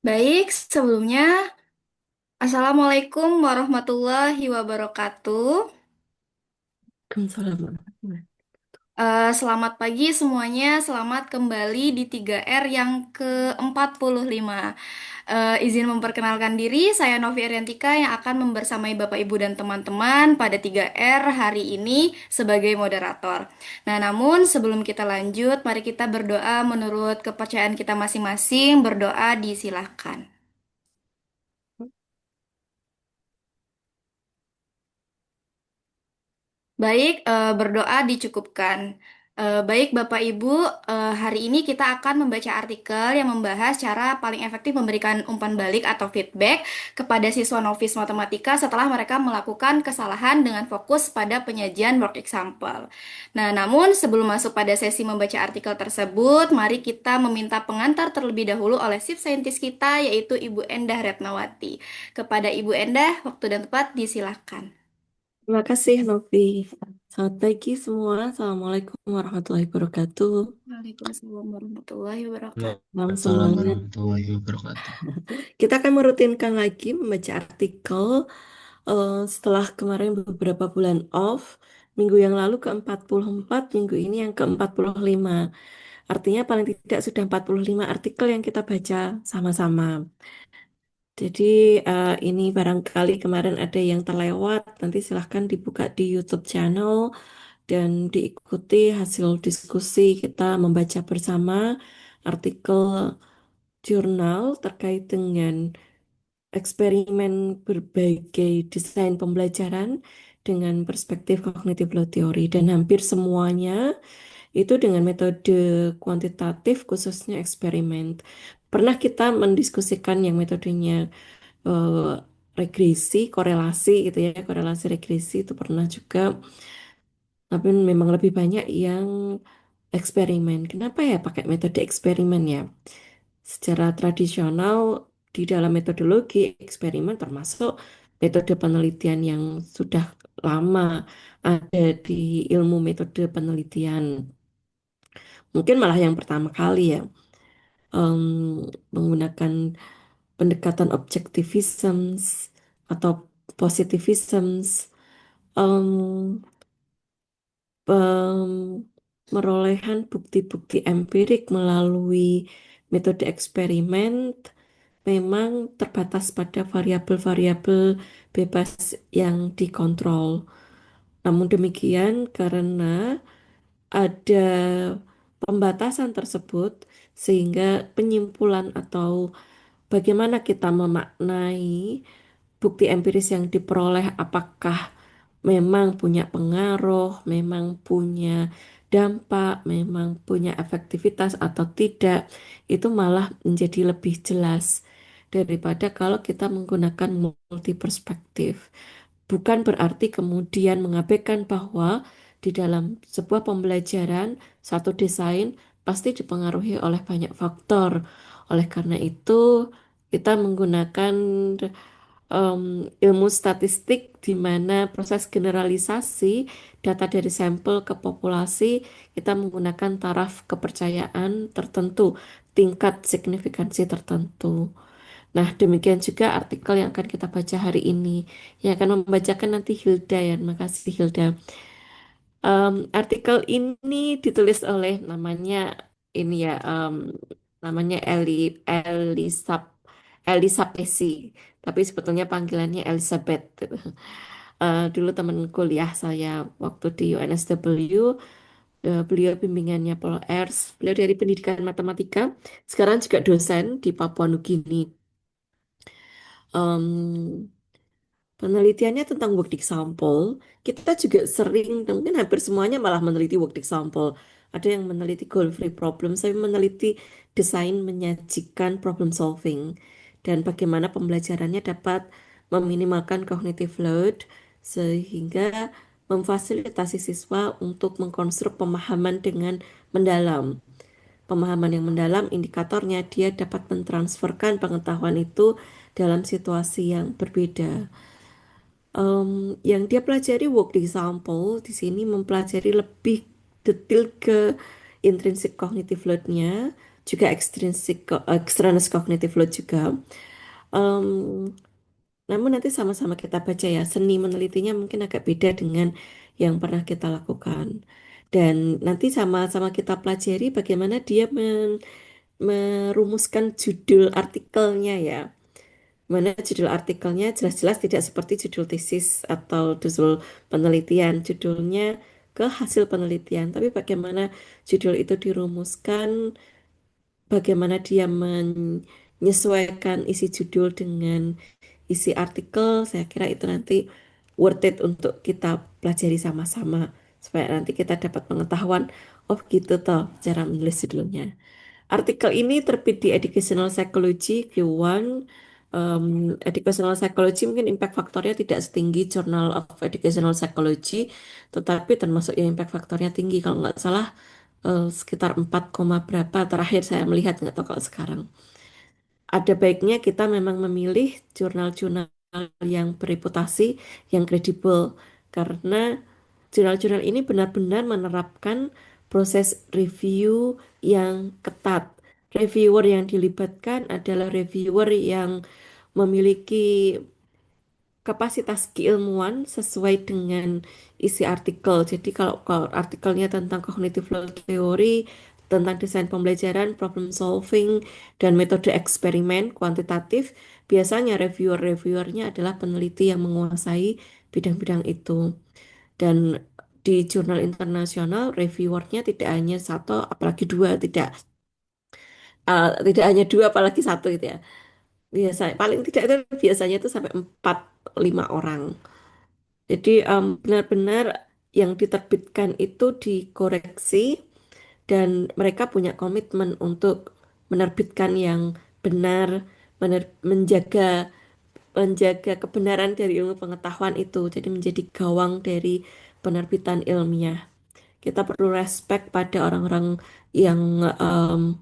Baik, sebelumnya, Assalamualaikum warahmatullahi wabarakatuh. Waalaikumsalam. Selamat pagi semuanya, selamat kembali di 3R yang ke-45. Izin memperkenalkan diri, saya Novi Ariantika yang akan membersamai Bapak, Ibu, dan teman-teman pada 3R hari ini sebagai moderator. Nah, namun sebelum kita lanjut, mari kita berdoa menurut kepercayaan kita masing-masing, berdoa disilahkan. Baik, berdoa dicukupkan. Baik, Bapak Ibu, hari ini kita akan membaca artikel yang membahas cara paling efektif memberikan umpan balik atau feedback kepada siswa novice matematika setelah mereka melakukan kesalahan dengan fokus pada penyajian work example. Nah, namun sebelum masuk pada sesi membaca artikel tersebut, mari kita meminta pengantar terlebih dahulu oleh chief scientist kita, yaitu Ibu Endah Retnawati. Kepada Ibu Endah, waktu dan tempat disilahkan. Terima kasih, Novi. Selamat pagi semua. Assalamualaikum warahmatullahi wabarakatuh. Waalaikumsalam warahmatullahi wabarakatuh. Salam Waalaikumsalam semuanya. warahmatullahi wabarakatuh. Kita akan merutinkan lagi membaca artikel setelah kemarin beberapa bulan off. Minggu yang lalu ke-44, minggu ini yang ke-45. Artinya paling tidak sudah 45 artikel yang kita baca sama-sama. Jadi ini barangkali kemarin ada yang terlewat, nanti silahkan dibuka di YouTube channel dan diikuti hasil diskusi kita membaca bersama artikel jurnal terkait dengan eksperimen berbagai desain pembelajaran dengan perspektif cognitive load theory dan hampir semuanya itu dengan metode kuantitatif khususnya eksperimen. Pernah kita mendiskusikan yang metodenya eh, regresi, korelasi gitu ya, korelasi regresi itu pernah juga, tapi memang lebih banyak yang eksperimen. Kenapa ya pakai metode eksperimen ya? Secara tradisional di dalam metodologi eksperimen termasuk metode penelitian yang sudah lama ada di ilmu metode penelitian. Mungkin malah yang pertama kali ya em, menggunakan pendekatan objektivism atau positivism, em, perolehan bukti-bukti empirik melalui metode eksperimen memang terbatas pada variabel-variabel bebas yang dikontrol. Namun demikian, karena ada pembatasan tersebut, sehingga penyimpulan atau bagaimana kita memaknai bukti empiris yang diperoleh, apakah memang punya pengaruh, memang punya dampak, memang punya efektivitas atau tidak, itu malah menjadi lebih jelas daripada kalau kita menggunakan multi perspektif. Bukan berarti kemudian mengabaikan bahwa di dalam sebuah pembelajaran, satu desain pasti dipengaruhi oleh banyak faktor. Oleh karena itu, kita menggunakan ilmu statistik di mana proses generalisasi data dari sampel ke populasi kita menggunakan taraf kepercayaan tertentu, tingkat signifikansi tertentu. Nah, demikian juga artikel yang akan kita baca hari ini, yang akan membacakan nanti Hilda ya. Terima kasih Hilda. Artikel ini ditulis oleh namanya ini ya, namanya Elisa Elisa Pesi, tapi sebetulnya panggilannya Elizabeth. Dulu teman kuliah saya waktu di UNSW, beliau bimbingannya Paul Ers, beliau dari pendidikan matematika, sekarang juga dosen di Papua Nugini. Em, Penelitiannya tentang work example, kita juga sering, dan mungkin hampir semuanya malah meneliti work example. Ada yang meneliti goal-free problem, saya meneliti desain menyajikan problem solving, dan bagaimana pembelajarannya dapat meminimalkan cognitive load, sehingga memfasilitasi siswa untuk mengkonstruk pemahaman dengan mendalam. Pemahaman yang mendalam indikatornya dia dapat mentransferkan pengetahuan itu dalam situasi yang berbeda. Yang dia pelajari work example di sini mempelajari lebih detail ke intrinsic cognitive load-nya, juga extraneous cognitive load juga. Em, Namun nanti sama-sama kita baca ya, seni menelitinya mungkin agak beda dengan yang pernah kita lakukan. Dan nanti sama-sama kita pelajari bagaimana dia merumuskan judul artikelnya ya. Mana judul artikelnya jelas-jelas tidak seperti judul tesis atau judul penelitian. Judulnya ke hasil penelitian, tapi bagaimana judul itu dirumuskan, bagaimana dia menyesuaikan isi judul dengan isi artikel, saya kira itu nanti worth it untuk kita pelajari sama-sama supaya nanti kita dapat pengetahuan, oh gitu toh cara menulis judulnya. Artikel ini terbit di Educational Psychology Q1. Educational Psychology mungkin impact faktornya tidak setinggi Journal of Educational Psychology, tetapi termasuk yang impact faktornya tinggi. Kalau nggak salah sekitar 4, berapa terakhir saya melihat, nggak tahu kalau sekarang. Ada baiknya kita memang memilih jurnal-jurnal yang bereputasi, yang kredibel, karena jurnal-jurnal ini benar-benar menerapkan proses review yang ketat. Reviewer yang dilibatkan adalah reviewer yang memiliki kapasitas keilmuan sesuai dengan isi artikel. Jadi kalau artikelnya tentang cognitive load theory, tentang desain pembelajaran, problem solving, dan metode eksperimen kuantitatif, biasanya reviewer-reviewernya adalah peneliti yang menguasai bidang-bidang itu. Dan di jurnal internasional, reviewernya tidak hanya satu, apalagi dua, tidak hanya dua, apalagi satu gitu ya. Biasanya paling tidak itu biasanya itu sampai 4, 5 orang. Jadi benar-benar yang diterbitkan itu dikoreksi dan mereka punya komitmen untuk menerbitkan yang benar, menjaga menjaga kebenaran dari ilmu pengetahuan itu. Jadi menjadi gawang dari penerbitan ilmiah. Kita perlu respect pada orang-orang yang em,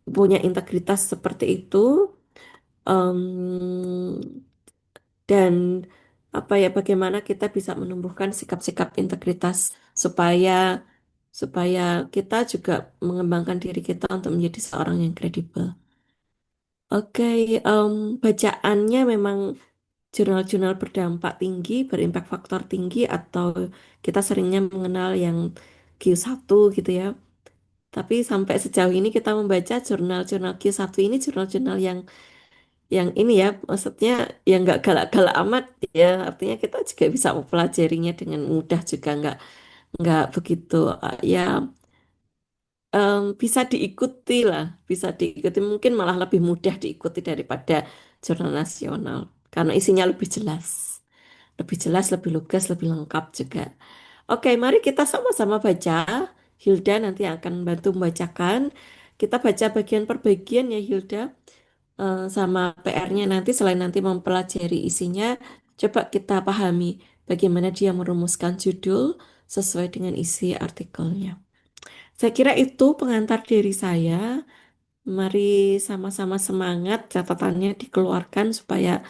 punya integritas seperti itu. Em, dan apa ya bagaimana kita bisa menumbuhkan sikap-sikap integritas supaya supaya kita juga mengembangkan diri kita untuk menjadi seorang yang kredibel. Oke, bacaannya memang jurnal-jurnal berdampak tinggi, berimpak faktor tinggi atau kita seringnya mengenal yang Q1 gitu ya. Tapi sampai sejauh ini kita membaca jurnal-jurnal Q1 ini jurnal-jurnal yang ini ya, maksudnya yang nggak galak-galak amat ya, artinya kita juga bisa mempelajarinya dengan mudah juga nggak begitu ya bisa diikuti lah, bisa diikuti mungkin malah lebih mudah diikuti daripada jurnal nasional karena isinya lebih jelas, lebih lugas, lebih lengkap juga. Oke, mari kita sama-sama baca. Hilda nanti akan bantu membacakan. Kita baca bagian per bagian ya Hilda. Sama PR-nya nanti selain nanti mempelajari isinya, coba kita pahami bagaimana dia merumuskan judul sesuai dengan isi artikelnya. Saya kira itu pengantar dari saya. Mari sama-sama semangat, catatannya dikeluarkan supaya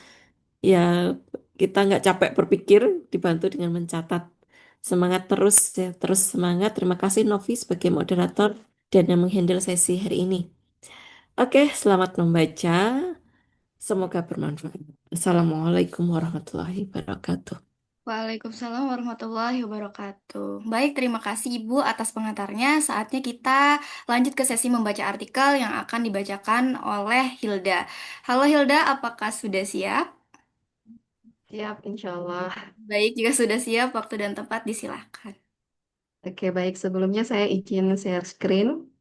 ya kita nggak capek berpikir, dibantu dengan mencatat. Semangat terus ya, terus semangat. Terima kasih Novi sebagai moderator dan yang menghandle sesi hari ini. Oke, selamat membaca. Semoga bermanfaat. Assalamualaikum warahmatullahi wabarakatuh. Waalaikumsalam warahmatullahi wabarakatuh. Baik, terima kasih Ibu atas pengantarnya. Saatnya kita lanjut ke sesi membaca artikel yang akan dibacakan oleh Hilda. Halo Hilda, apakah sudah siap? Siap, insya Allah. Baik, jika sudah siap, waktu dan tempat disilahkan. Oke, baik. Sebelumnya saya izin share screen.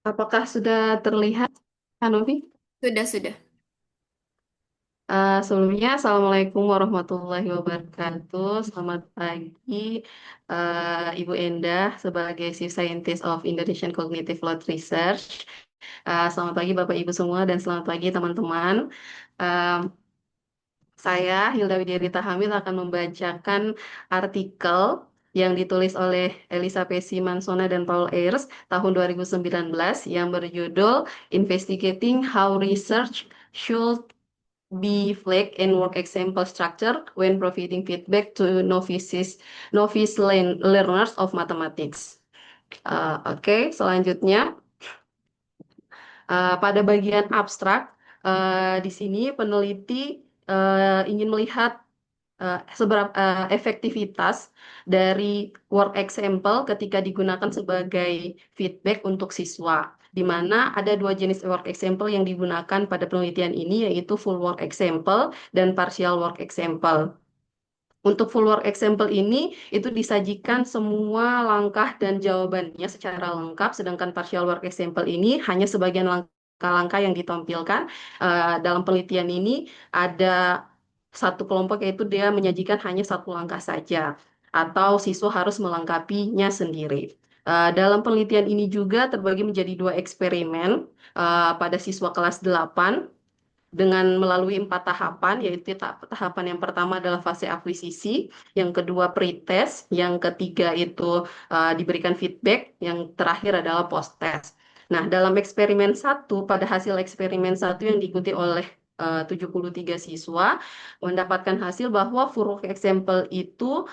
Apakah sudah terlihat, Hanovi? Sudah, sudah. Sebelumnya, Assalamualaikum warahmatullahi wabarakatuh. Selamat pagi, Ibu Endah, sebagai Chief Scientist of Indonesian Cognitive Load Research. Selamat pagi Bapak Ibu semua dan selamat pagi teman-teman. Eh, Saya, Hilda Widyarita Hamil, akan membacakan artikel yang ditulis oleh Elisa Pesi Mansona dan Paul Ayers tahun 2019 yang berjudul Investigating How Research Should be flagged in work example structure when providing feedback to learners of mathematics. Oke, selanjutnya pada bagian abstrak, di sini peneliti ingin melihat seberapa efektivitas dari work example ketika digunakan sebagai feedback untuk siswa. Di mana ada dua jenis work example yang digunakan pada penelitian ini, yaitu full work example dan partial work example. Untuk full work example ini, itu disajikan semua langkah dan jawabannya secara lengkap, sedangkan partial work example ini hanya sebagian langkah-langkah yang ditampilkan. Dalam penelitian ini ada satu kelompok yaitu dia menyajikan hanya satu langkah saja, atau siswa harus melengkapinya sendiri. Dalam penelitian ini juga terbagi menjadi dua eksperimen pada siswa kelas 8 dengan melalui 4 tahapan, yaitu tahapan yang pertama adalah fase akuisisi, yang kedua pretest, yang ketiga itu diberikan feedback, yang terakhir adalah post-test. Nah, dalam eksperimen satu, pada hasil eksperimen satu yang diikuti oleh 73 siswa, mendapatkan hasil bahwa full work example itu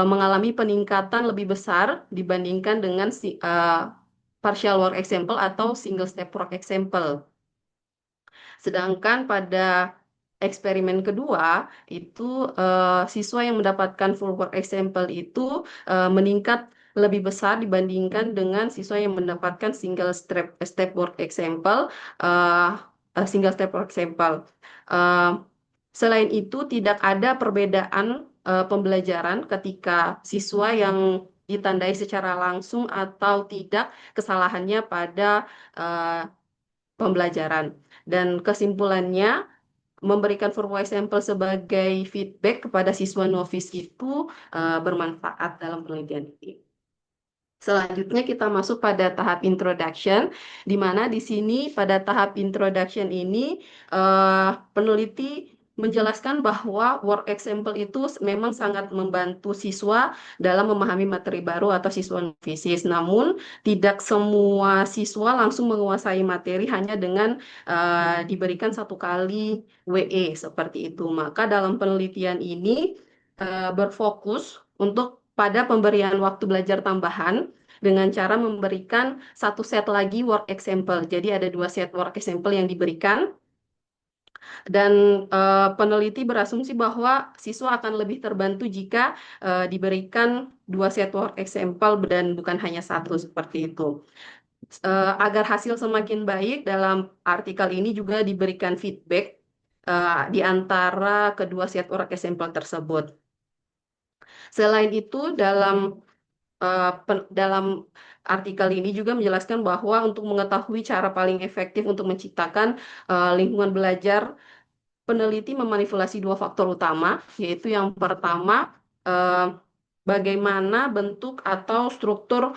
mengalami peningkatan lebih besar dibandingkan dengan partial work example atau single step work example. Sedangkan pada eksperimen kedua itu siswa yang mendapatkan full work example itu meningkat lebih besar dibandingkan dengan siswa yang mendapatkan step work example. eh, Single step work example. Eh, Selain itu tidak ada perbedaan pembelajaran ketika siswa yang ditandai secara langsung atau tidak kesalahannya pada eh, pembelajaran. Dan kesimpulannya, memberikan full sampel sebagai feedback kepada siswa novice itu bermanfaat dalam penelitian ini. Selanjutnya kita masuk pada tahap introduction, di mana di sini pada tahap introduction ini peneliti menjelaskan bahwa work example itu memang sangat membantu siswa dalam memahami materi baru atau siswa novisis. Namun tidak semua siswa langsung menguasai materi hanya dengan diberikan satu kali WE seperti itu. Maka dalam penelitian ini berfokus untuk pada pemberian waktu belajar tambahan dengan cara memberikan satu set lagi work example. Jadi ada dua set work example yang diberikan dan peneliti berasumsi bahwa siswa akan lebih terbantu jika diberikan dua set work example dan bukan hanya satu seperti itu. Agar hasil semakin baik, dalam artikel ini juga diberikan feedback di antara kedua set work example tersebut. Selain itu, dalam artikel ini juga menjelaskan bahwa untuk mengetahui cara paling efektif untuk menciptakan lingkungan belajar, peneliti memanipulasi dua faktor utama, yaitu yang pertama, bagaimana bentuk atau struktur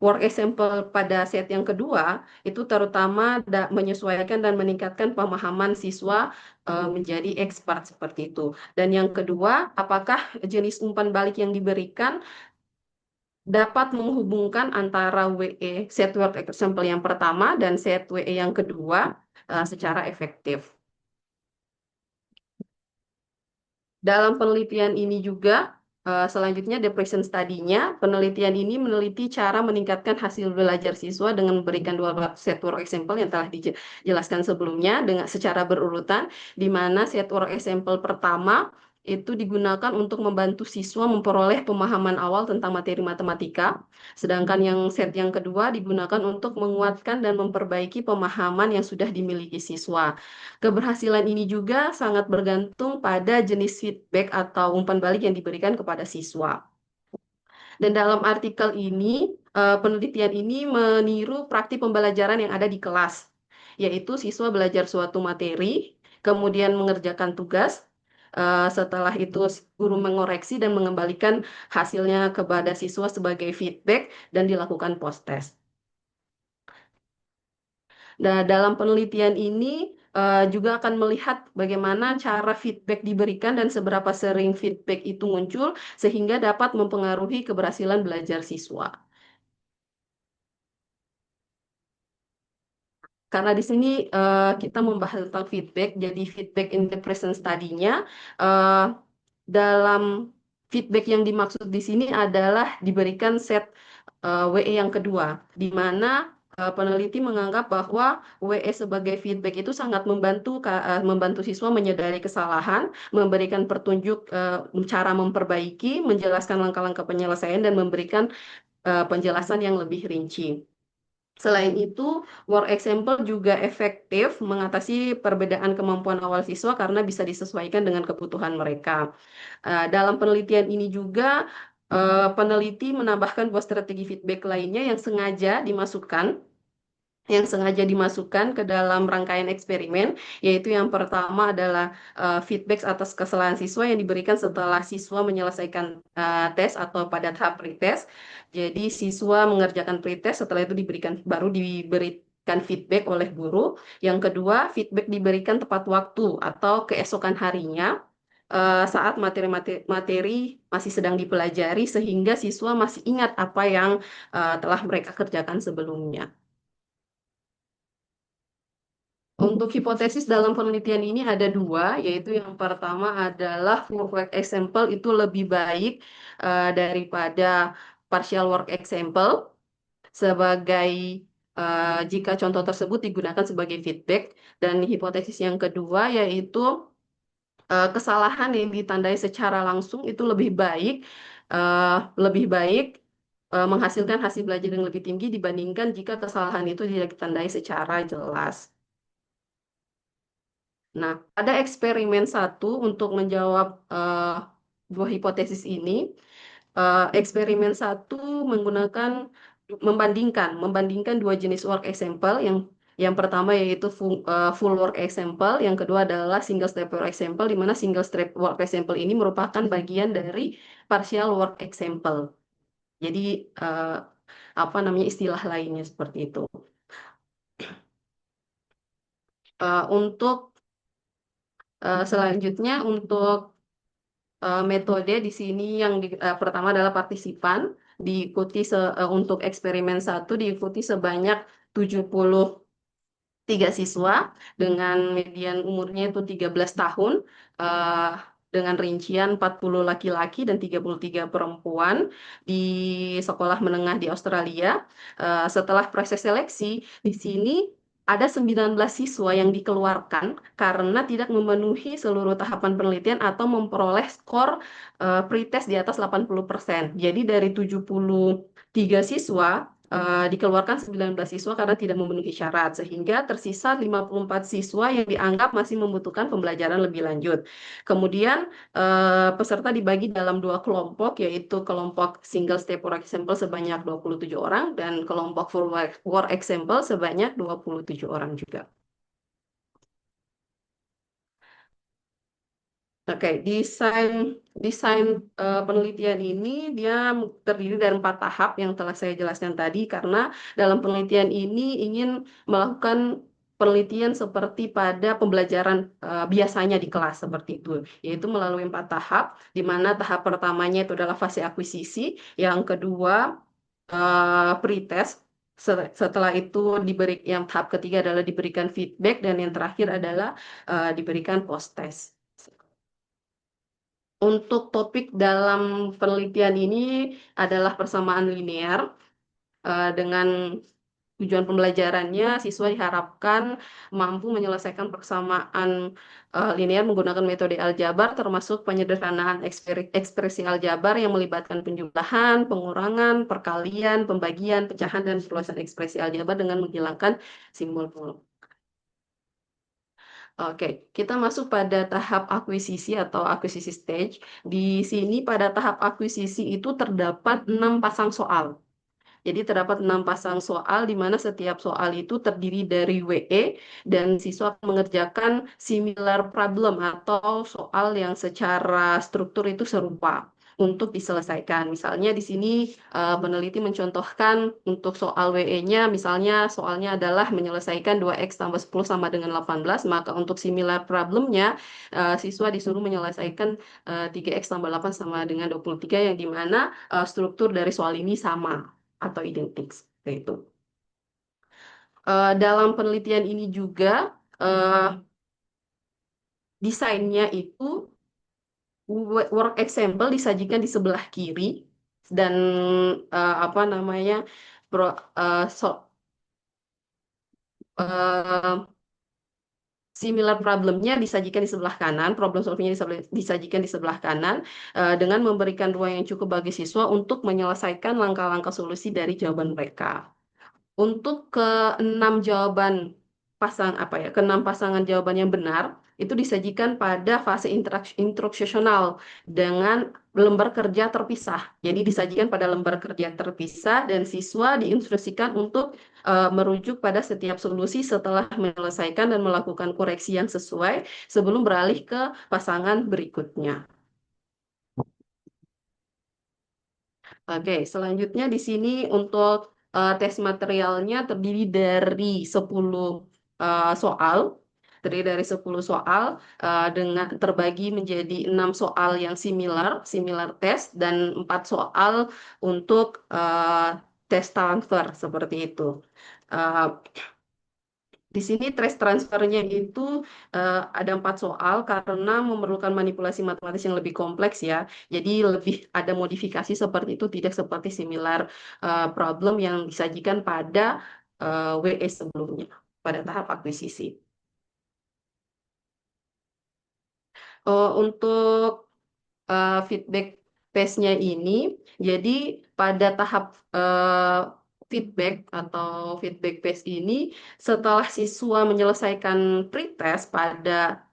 work example pada set yang kedua, itu terutama menyesuaikan dan meningkatkan pemahaman siswa menjadi expert seperti itu. Dan yang kedua, apakah jenis umpan balik yang diberikan dapat menghubungkan antara WE set work example yang pertama dan set WE yang kedua secara efektif. Dalam penelitian ini juga, selanjutnya depression study-nya, penelitian ini meneliti cara meningkatkan hasil belajar siswa dengan memberikan dua set work example yang telah dijelaskan sebelumnya dengan secara berurutan, di mana set work example pertama itu digunakan untuk membantu siswa memperoleh pemahaman awal tentang materi matematika, sedangkan yang set yang kedua digunakan untuk menguatkan dan memperbaiki pemahaman yang sudah dimiliki siswa. Keberhasilan ini juga sangat bergantung pada jenis feedback atau umpan balik yang diberikan kepada siswa. Dan dalam artikel ini, penelitian ini meniru praktik pembelajaran yang ada di kelas, yaitu siswa belajar suatu materi, kemudian mengerjakan tugas, setelah itu guru mengoreksi dan mengembalikan hasilnya kepada siswa sebagai feedback dan dilakukan post-test. Nah, dalam penelitian ini juga akan melihat bagaimana cara feedback diberikan dan seberapa sering feedback itu muncul sehingga dapat mempengaruhi keberhasilan belajar siswa. karena di sini kita membahas tentang feedback, jadi feedback in the present study-nya eh, dalam feedback yang dimaksud di sini adalah diberikan set WE yang kedua, di mana peneliti menganggap bahwa WE sebagai feedback itu sangat membantu siswa menyadari kesalahan, memberikan petunjuk cara memperbaiki, menjelaskan langkah-langkah penyelesaian, dan memberikan penjelasan yang lebih rinci. Selain itu, work example juga efektif mengatasi perbedaan kemampuan awal siswa karena bisa disesuaikan dengan kebutuhan mereka. Dalam penelitian ini juga, peneliti menambahkan dua strategi feedback lainnya yang sengaja dimasukkan ke dalam rangkaian eksperimen, yaitu yang pertama adalah feedback atas kesalahan siswa yang diberikan setelah siswa menyelesaikan tes atau pada tahap pretest. Jadi siswa mengerjakan pretest, setelah itu baru diberikan feedback oleh guru. Yang kedua, feedback diberikan tepat waktu atau keesokan harinya saat materi masih sedang dipelajari sehingga siswa masih ingat apa yang telah mereka kerjakan sebelumnya. Untuk hipotesis dalam penelitian ini ada dua, yaitu yang pertama adalah full work example itu lebih baik daripada partial work example sebagai jika contoh tersebut digunakan sebagai feedback. Dan hipotesis yang kedua yaitu kesalahan yang ditandai secara langsung itu eh, lebih baik menghasilkan hasil belajar yang lebih tinggi dibandingkan jika kesalahan itu tidak ditandai secara jelas. Nah, ada eksperimen satu untuk menjawab dua hipotesis ini. Eksperimen satu menggunakan membandingkan dua jenis work example yang pertama yaitu full work example, yang kedua adalah single step work example, di mana single step work example ini merupakan bagian dari partial work example. Jadi eh, apa namanya istilah lainnya seperti itu. Untuk selanjutnya untuk metode di sini pertama adalah partisipan untuk eksperimen satu diikuti sebanyak 73 siswa dengan median umurnya itu 13 tahun eh, dengan rincian 40 laki-laki dan 33 perempuan di sekolah menengah di Australia. Setelah proses seleksi, di sini ada 19 siswa yang dikeluarkan karena tidak memenuhi seluruh tahapan penelitian atau memperoleh skor pretest di atas 80%. Jadi dari 73 siswa dikeluarkan 19 siswa karena tidak memenuhi syarat, sehingga tersisa 54 siswa yang dianggap masih membutuhkan pembelajaran lebih lanjut. Kemudian peserta dibagi dalam dua kelompok, yaitu kelompok single step work example sebanyak 27 orang dan kelompok full work example sebanyak 27 orang juga. Oke, desain desain penelitian ini dia terdiri dari 4 tahap yang telah saya jelaskan tadi karena dalam penelitian ini ingin melakukan penelitian seperti pada pembelajaran biasanya di kelas seperti itu, yaitu melalui 4 tahap, di mana tahap pertamanya itu adalah fase akuisisi, yang kedua pretest, setelah itu yang tahap ketiga adalah diberikan feedback, dan yang terakhir adalah diberikan post test. Untuk topik dalam penelitian ini adalah persamaan linear. Dengan tujuan pembelajarannya, siswa diharapkan mampu menyelesaikan persamaan linear menggunakan metode aljabar, termasuk penyederhanaan ekspresi aljabar yang melibatkan penjumlahan, pengurangan, perkalian, pembagian, pecahan, dan perluasan ekspresi aljabar dengan menghilangkan simbol-simbol. Oke, kita masuk pada tahap akuisisi atau akuisisi stage. Di sini pada tahap akuisisi itu terdapat 6 pasang soal. Jadi terdapat 6 pasang soal di mana setiap soal itu terdiri dari WE dan siswa akan mengerjakan similar problem atau soal yang secara struktur itu serupa untuk diselesaikan. Misalnya di sini peneliti mencontohkan untuk soal WE-nya, misalnya soalnya adalah menyelesaikan 2x tambah 10 sama dengan 18, maka untuk similar problemnya siswa disuruh menyelesaikan 3x tambah 8 sama dengan 23 yang dimana struktur dari soal ini sama atau identik seperti itu. Dalam penelitian ini juga eh, desainnya itu work example disajikan di sebelah kiri dan apa namanya pro, eh, similar problemnya disajikan di sebelah kanan, problem solvingnya disajikan di sebelah kanan, dengan memberikan ruang yang cukup bagi siswa untuk menyelesaikan langkah-langkah solusi dari jawaban mereka. Untuk keenam jawaban keenam pasangan jawaban yang benar itu disajikan pada fase instruksional dengan lembar kerja terpisah. Jadi disajikan pada lembar kerja terpisah dan siswa diinstruksikan untuk merujuk pada setiap solusi setelah menyelesaikan dan melakukan koreksi yang sesuai sebelum beralih ke pasangan berikutnya. Oke, selanjutnya di sini untuk tes materialnya terdiri dari 10 soal. Terdiri dari 10 soal dengan terbagi menjadi 6 soal yang similar test, dan 4 soal untuk tes transfer seperti itu. Eh, di sini trace transfernya itu ada 4 soal karena memerlukan manipulasi matematis yang lebih kompleks ya. Jadi lebih ada modifikasi seperti itu, tidak seperti similar problem yang disajikan pada WE sebelumnya, pada tahap akuisisi. Untuk feedback phase-nya ini, jadi pada tahap feedback atau feedback phase ini, setelah siswa menyelesaikan pretest pada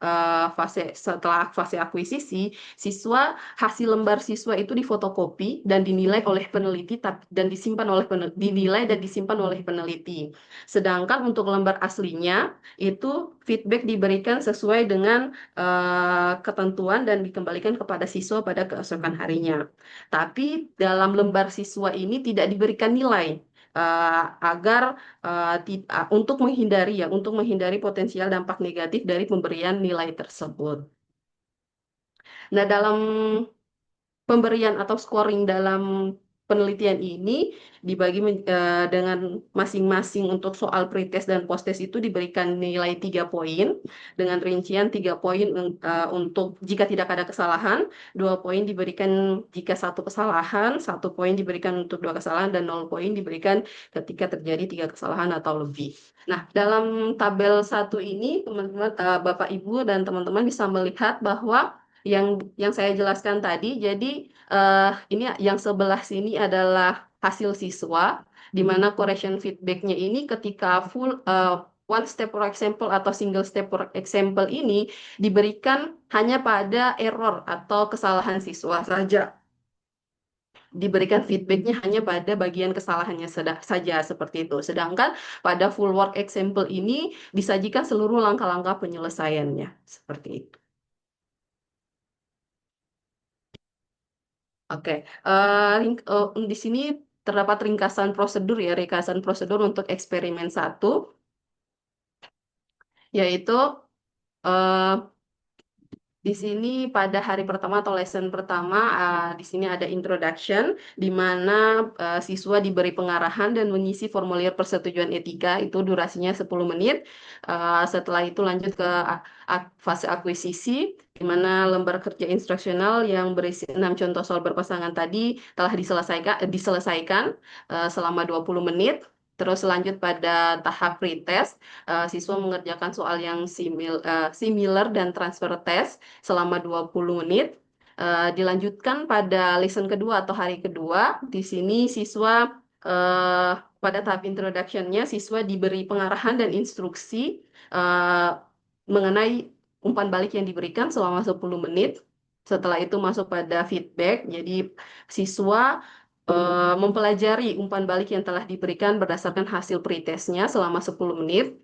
setelah fase akuisisi, hasil lembar siswa itu difotokopi dan dinilai oleh peneliti dan dinilai dan disimpan oleh peneliti. Sedangkan untuk lembar aslinya itu feedback diberikan sesuai dengan ketentuan dan dikembalikan kepada siswa pada keesokan harinya. Tapi dalam lembar siswa ini tidak diberikan nilai agar untuk menghindari potensial dampak negatif dari pemberian nilai tersebut. Nah, dalam pemberian atau scoring dalam penelitian ini dengan masing-masing untuk soal pretest dan posttest itu diberikan nilai 3 poin dengan rincian 3 poin untuk jika tidak ada kesalahan, 2 poin diberikan jika satu kesalahan, 1 poin diberikan untuk 2 kesalahan, dan 0 poin diberikan ketika terjadi 3 kesalahan atau lebih. Nah, dalam tabel 1 ini teman-teman, Bapak Ibu dan teman-teman bisa melihat bahwa yang saya jelaskan tadi, jadi ini yang sebelah sini adalah hasil siswa, di mana correction feedbacknya ini ketika full one step for example atau single step for example ini diberikan hanya pada error atau kesalahan siswa saja. Diberikan feedbacknya hanya pada bagian kesalahannya saja seperti itu. Sedangkan pada full work example ini disajikan seluruh langkah-langkah penyelesaiannya seperti itu. Oke, di sini terdapat ringkasan prosedur untuk eksperimen 1, yaitu eh, di sini pada hari pertama atau lesson pertama, di sini ada introduction, di mana siswa diberi pengarahan dan mengisi formulir persetujuan etika, itu durasinya 10 menit. Setelah itu lanjut ke fase akuisisi, di mana lembar kerja instruksional yang berisi 6 contoh soal berpasangan tadi telah diselesaikan selama 20 menit. Terus lanjut pada tahap pretest, siswa mengerjakan soal yang similar dan transfer test selama 20 menit. Dilanjutkan pada lesson kedua atau hari kedua. Di sini siswa pada tahap introduction-nya siswa diberi pengarahan dan instruksi eh, mengenai umpan balik yang diberikan selama 10 menit. Setelah itu masuk pada feedback. Jadi siswa mempelajari umpan balik yang telah diberikan berdasarkan hasil pretestnya selama 10 menit.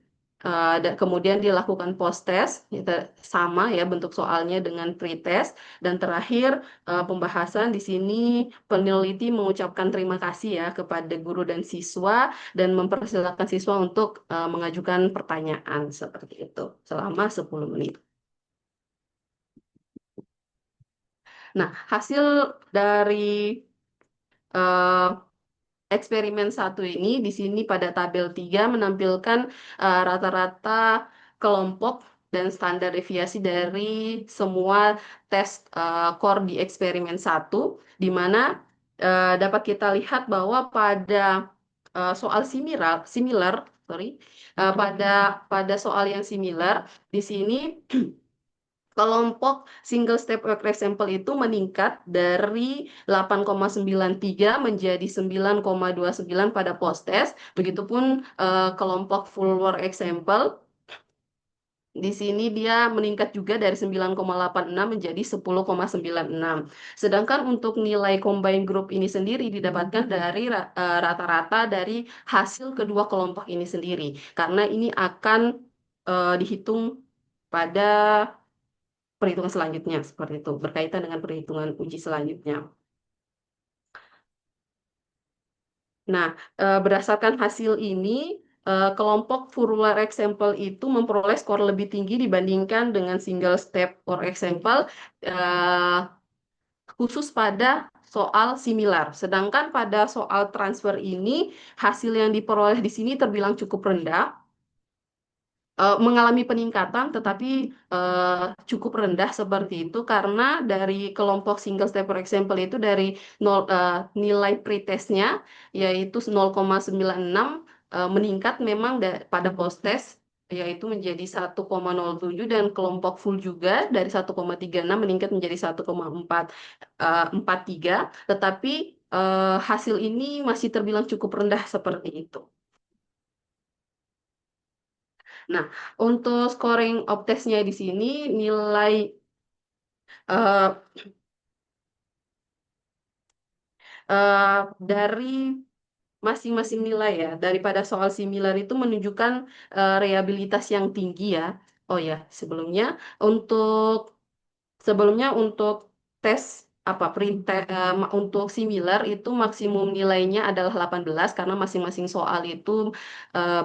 Dan kemudian dilakukan post-test, sama ya bentuk soalnya dengan pretest. Dan terakhir pembahasan di sini peneliti mengucapkan terima kasih ya kepada guru dan siswa dan mempersilahkan siswa untuk mengajukan pertanyaan seperti itu selama 10 menit. Nah, hasil dari eh, eksperimen satu ini di sini pada tabel 3 menampilkan rata-rata kelompok dan standar deviasi dari semua tes core di eksperimen satu, di mana dapat kita lihat bahwa pada soal similar, sorry, pada soal yang similar di sini kelompok single step work example itu meningkat dari 8,93 menjadi 9,29 pada post test. Begitupun kelompok full work example di sini dia meningkat juga dari 9,86 menjadi 10,96. Sedangkan untuk nilai combine group ini sendiri didapatkan dari rata-rata dari hasil kedua kelompok ini sendiri. Karena ini akan dihitung pada perhitungan selanjutnya seperti itu, berkaitan dengan perhitungan uji selanjutnya. Nah, berdasarkan hasil ini, kelompok Furler example itu memperoleh skor lebih tinggi dibandingkan dengan single step or example, eh, khusus pada soal similar. Sedangkan pada soal transfer ini, hasil yang diperoleh di sini terbilang cukup rendah, mengalami peningkatan tetapi cukup rendah seperti itu karena dari kelompok single step for example itu dari nilai pretestnya yaitu 0,96 meningkat memang pada post test yaitu menjadi 1,07 dan kelompok full juga dari 1,36 meningkat menjadi 1,43 tetapi hasil ini masih terbilang cukup rendah seperti itu. Nah, untuk scoring of testnya di sini nilai eh, dari masing-masing nilai ya daripada soal similar itu menunjukkan reliabilitas yang tinggi ya. Oh ya, untuk untuk tes untuk similar itu maksimum nilainya adalah 18 karena masing-masing soal itu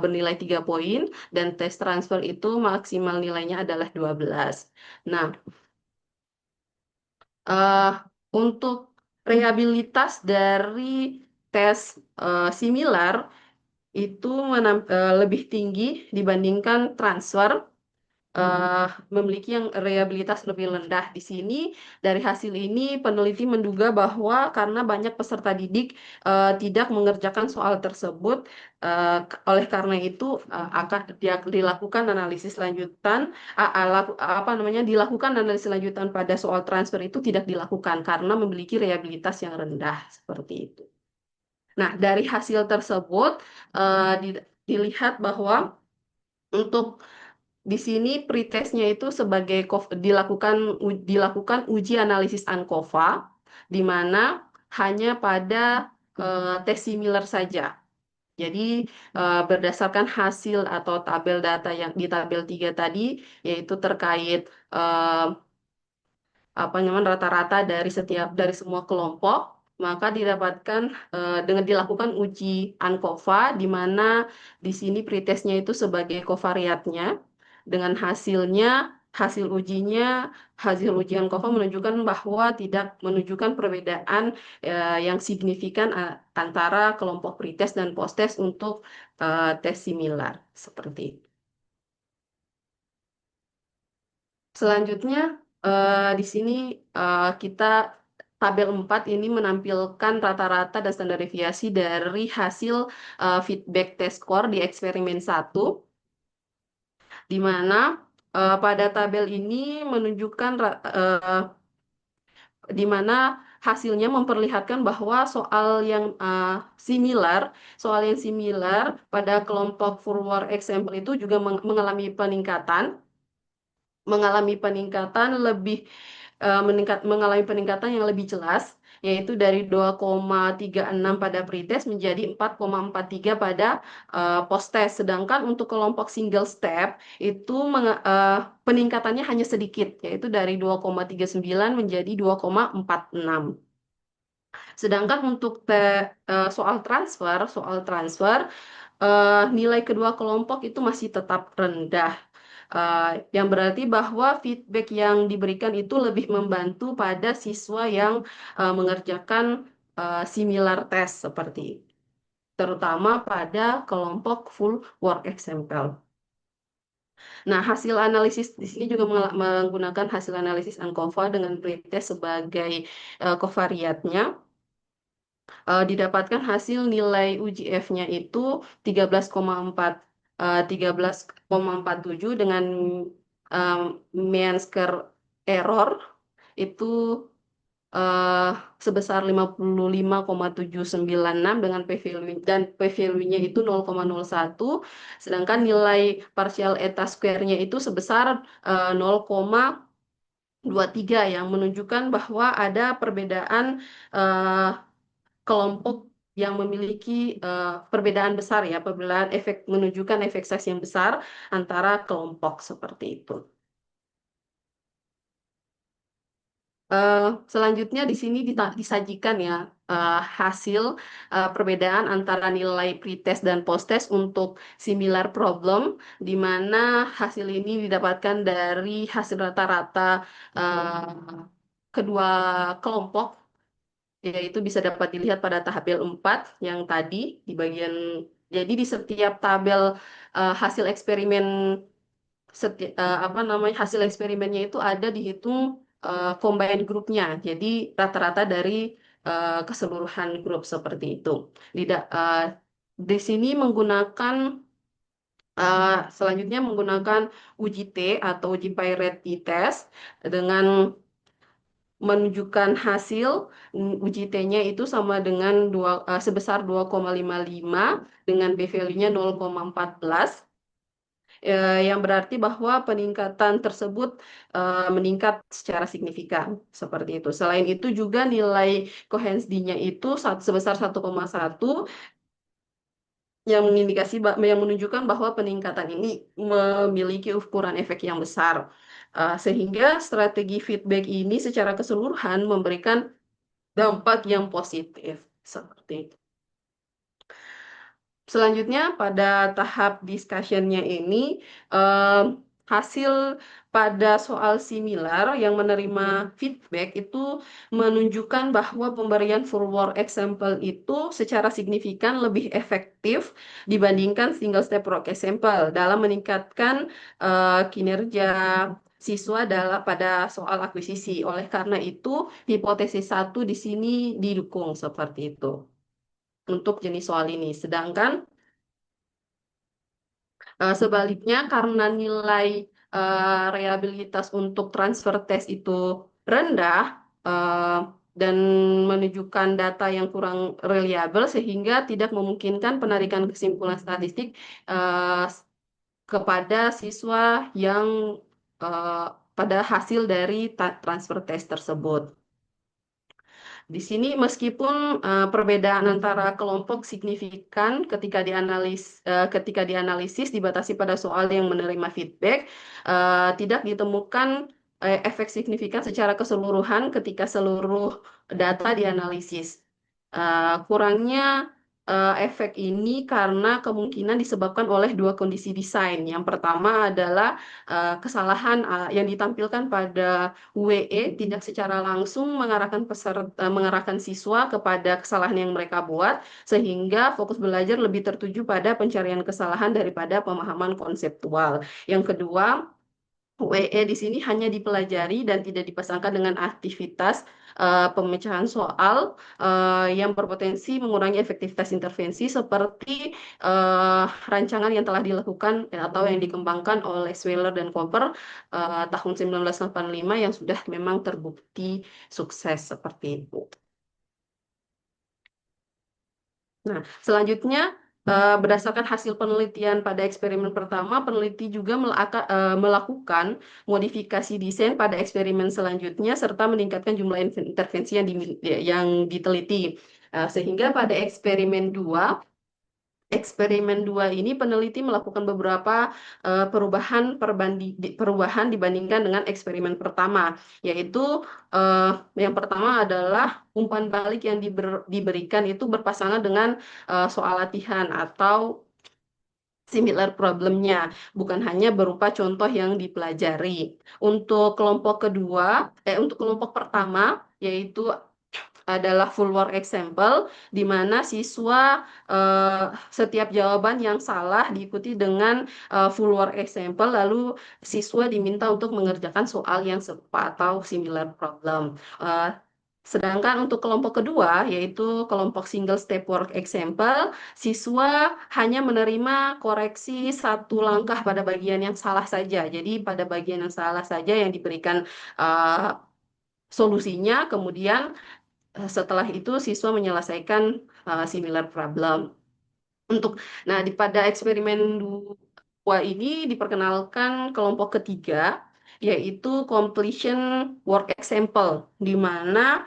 bernilai 3 poin dan tes transfer itu maksimal nilainya adalah 12. Nah, eh, untuk reliabilitas dari tes similar itu lebih tinggi dibandingkan transfer, eh, memiliki yang reliabilitas lebih rendah. Di sini, dari hasil ini, peneliti menduga bahwa karena banyak peserta didik tidak mengerjakan soal tersebut, oleh karena itu akan dilakukan analisis lanjutan, apa namanya, dilakukan analisis lanjutan pada soal transfer itu tidak dilakukan karena memiliki reliabilitas yang rendah seperti itu. Nah, dari hasil tersebut dilihat bahwa untuk di sini pretestnya itu sebagai dilakukan uji analisis ANCOVA di mana hanya pada tes similar saja. Jadi berdasarkan hasil atau tabel data yang di tabel 3 tadi yaitu terkait eh, apa namanya rata-rata dari semua kelompok maka didapatkan dengan dilakukan uji ANCOVA di mana di sini pretestnya itu sebagai covariatnya dengan hasil ujian ANCOVA menunjukkan bahwa tidak menunjukkan perbedaan yang signifikan antara kelompok pretest dan posttest untuk tes similar seperti itu. Selanjutnya, di sini kita tabel 4 ini menampilkan rata-rata dan standar deviasi dari hasil feedback test score di eksperimen satu, di mana pada tabel ini menunjukkan di mana hasilnya memperlihatkan bahwa soal yang similar pada kelompok forward example itu juga mengalami peningkatan mengalami peningkatan yang lebih jelas yaitu dari 2,36 pada pretest menjadi 4,43 pada post-test. Sedangkan untuk kelompok single step itu peningkatannya hanya sedikit yaitu dari 2,39 menjadi 2,46. Sedangkan untuk soal transfer nilai kedua kelompok itu masih tetap rendah. Yang berarti bahwa feedback yang diberikan itu lebih membantu pada siswa yang mengerjakan similar test seperti itu. terutama pada kelompok full work example. Nah, hasil analisis di sini juga menggunakan hasil analisis ANCOVA dengan pretest sebagai covariatnya. Didapatkan hasil nilai UGF-nya itu 13,4 13,47 dengan um, mean square error itu eh, sebesar 55,796 dengan p-value dan p-value-nya itu 0,01, sedangkan nilai partial eta square-nya itu sebesar 0,23 yang menunjukkan bahwa ada perbedaan eh, kelompok yang memiliki perbedaan besar ya, perbedaan efek menunjukkan efek size yang besar antara kelompok seperti itu. Eh, Selanjutnya di sini disajikan ya hasil perbedaan antara nilai pretest dan posttest untuk similar problem, di mana hasil ini didapatkan dari hasil rata-rata kedua kelompok, yaitu bisa dapat dilihat pada tabel 4 yang tadi di bagian, jadi di setiap tabel hasil eksperimen apa namanya hasil eksperimennya itu ada dihitung combined grupnya. Jadi rata-rata dari keseluruhan grup seperti itu. Di sini menggunakan selanjutnya menggunakan uji T atau uji Peretti test dengan menunjukkan hasil uji T-nya itu sama dengan sebesar 2,55 dengan p-value-nya 0,14, yang berarti bahwa peningkatan tersebut meningkat secara signifikan seperti itu. Selain itu juga nilai Cohen's D-nya itu sebesar 1,1 yang yang menunjukkan bahwa peningkatan ini memiliki ukuran efek yang besar. Sehingga strategi feedback ini secara keseluruhan memberikan dampak yang positif seperti itu. Selanjutnya pada tahap discussion-nya ini em, hasil pada soal similar yang menerima feedback itu menunjukkan bahwa pemberian full work example itu secara signifikan lebih efektif dibandingkan single step work example dalam meningkatkan kinerja siswa pada soal akuisisi. Oleh karena itu, hipotesis satu di sini didukung seperti itu untuk jenis soal ini. Sedangkan sebaliknya, karena nilai reliabilitas untuk transfer test itu rendah dan menunjukkan data yang kurang reliable, sehingga tidak memungkinkan penarikan kesimpulan statistik eh, kepada siswa yang eh, pada hasil dari transfer test tersebut. Di sini meskipun perbedaan antara kelompok signifikan ketika dianalisis dibatasi pada soal yang menerima feedback, tidak ditemukan efek signifikan secara keseluruhan ketika seluruh data dianalisis. Kurangnya efek ini karena kemungkinan disebabkan oleh dua kondisi desain. Yang pertama adalah kesalahan yang ditampilkan pada WE tidak secara langsung mengarahkan siswa kepada kesalahan yang mereka buat, sehingga fokus belajar lebih tertuju pada pencarian kesalahan daripada pemahaman konseptual. Yang kedua, WE di sini hanya dipelajari dan tidak dipasangkan dengan aktivitas pemecahan soal yang berpotensi mengurangi efektivitas intervensi seperti rancangan yang telah dilakukan atau yang dikembangkan oleh Sweller dan Cooper tahun 1985 yang sudah memang terbukti sukses seperti itu. Nah, selanjutnya berdasarkan hasil penelitian pada eksperimen pertama, peneliti juga melakukan modifikasi desain pada eksperimen selanjutnya serta meningkatkan jumlah intervensi yang diteliti. Sehingga pada eksperimen 2 ini peneliti melakukan beberapa perubahan dibandingkan dengan eksperimen pertama, yaitu yang pertama adalah umpan balik yang diberikan itu berpasangan dengan soal latihan atau similar problemnya, bukan hanya berupa contoh yang dipelajari. Untuk kelompok pertama, yaitu adalah full work example, di mana siswa setiap jawaban yang salah diikuti dengan full work example, lalu siswa diminta untuk mengerjakan soal yang serupa atau similar problem. Sedangkan untuk kelompok kedua, yaitu kelompok single step work example, siswa hanya menerima koreksi satu langkah pada bagian yang salah saja. Jadi pada bagian yang salah saja yang diberikan uh, solusinya, kemudian setelah itu siswa menyelesaikan similar problem. Untuk, nah di pada eksperimen dua ini diperkenalkan kelompok ketiga, yaitu completion work example, di mana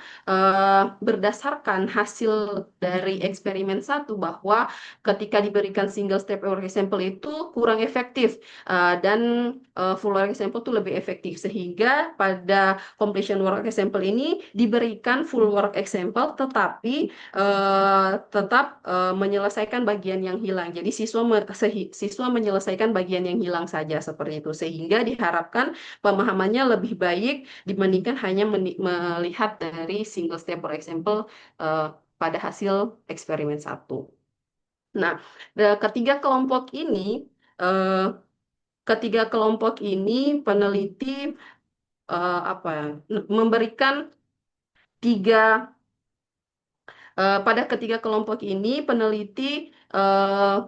berdasarkan hasil dari eksperimen satu bahwa ketika diberikan single step work example itu kurang efektif, dan full work example itu lebih efektif, sehingga pada completion work example ini diberikan full work example, tetapi tetap menyelesaikan bagian yang hilang. Jadi siswa menyelesaikan bagian yang hilang saja seperti itu, sehingga diharapkan pemahamannya lebih baik dibandingkan hanya melihat dari single step, for example, eh, pada hasil eksperimen satu. Nah, ketiga kelompok ini, eh, peneliti apa ya, memberikan tiga pada ketiga kelompok ini peneliti eh,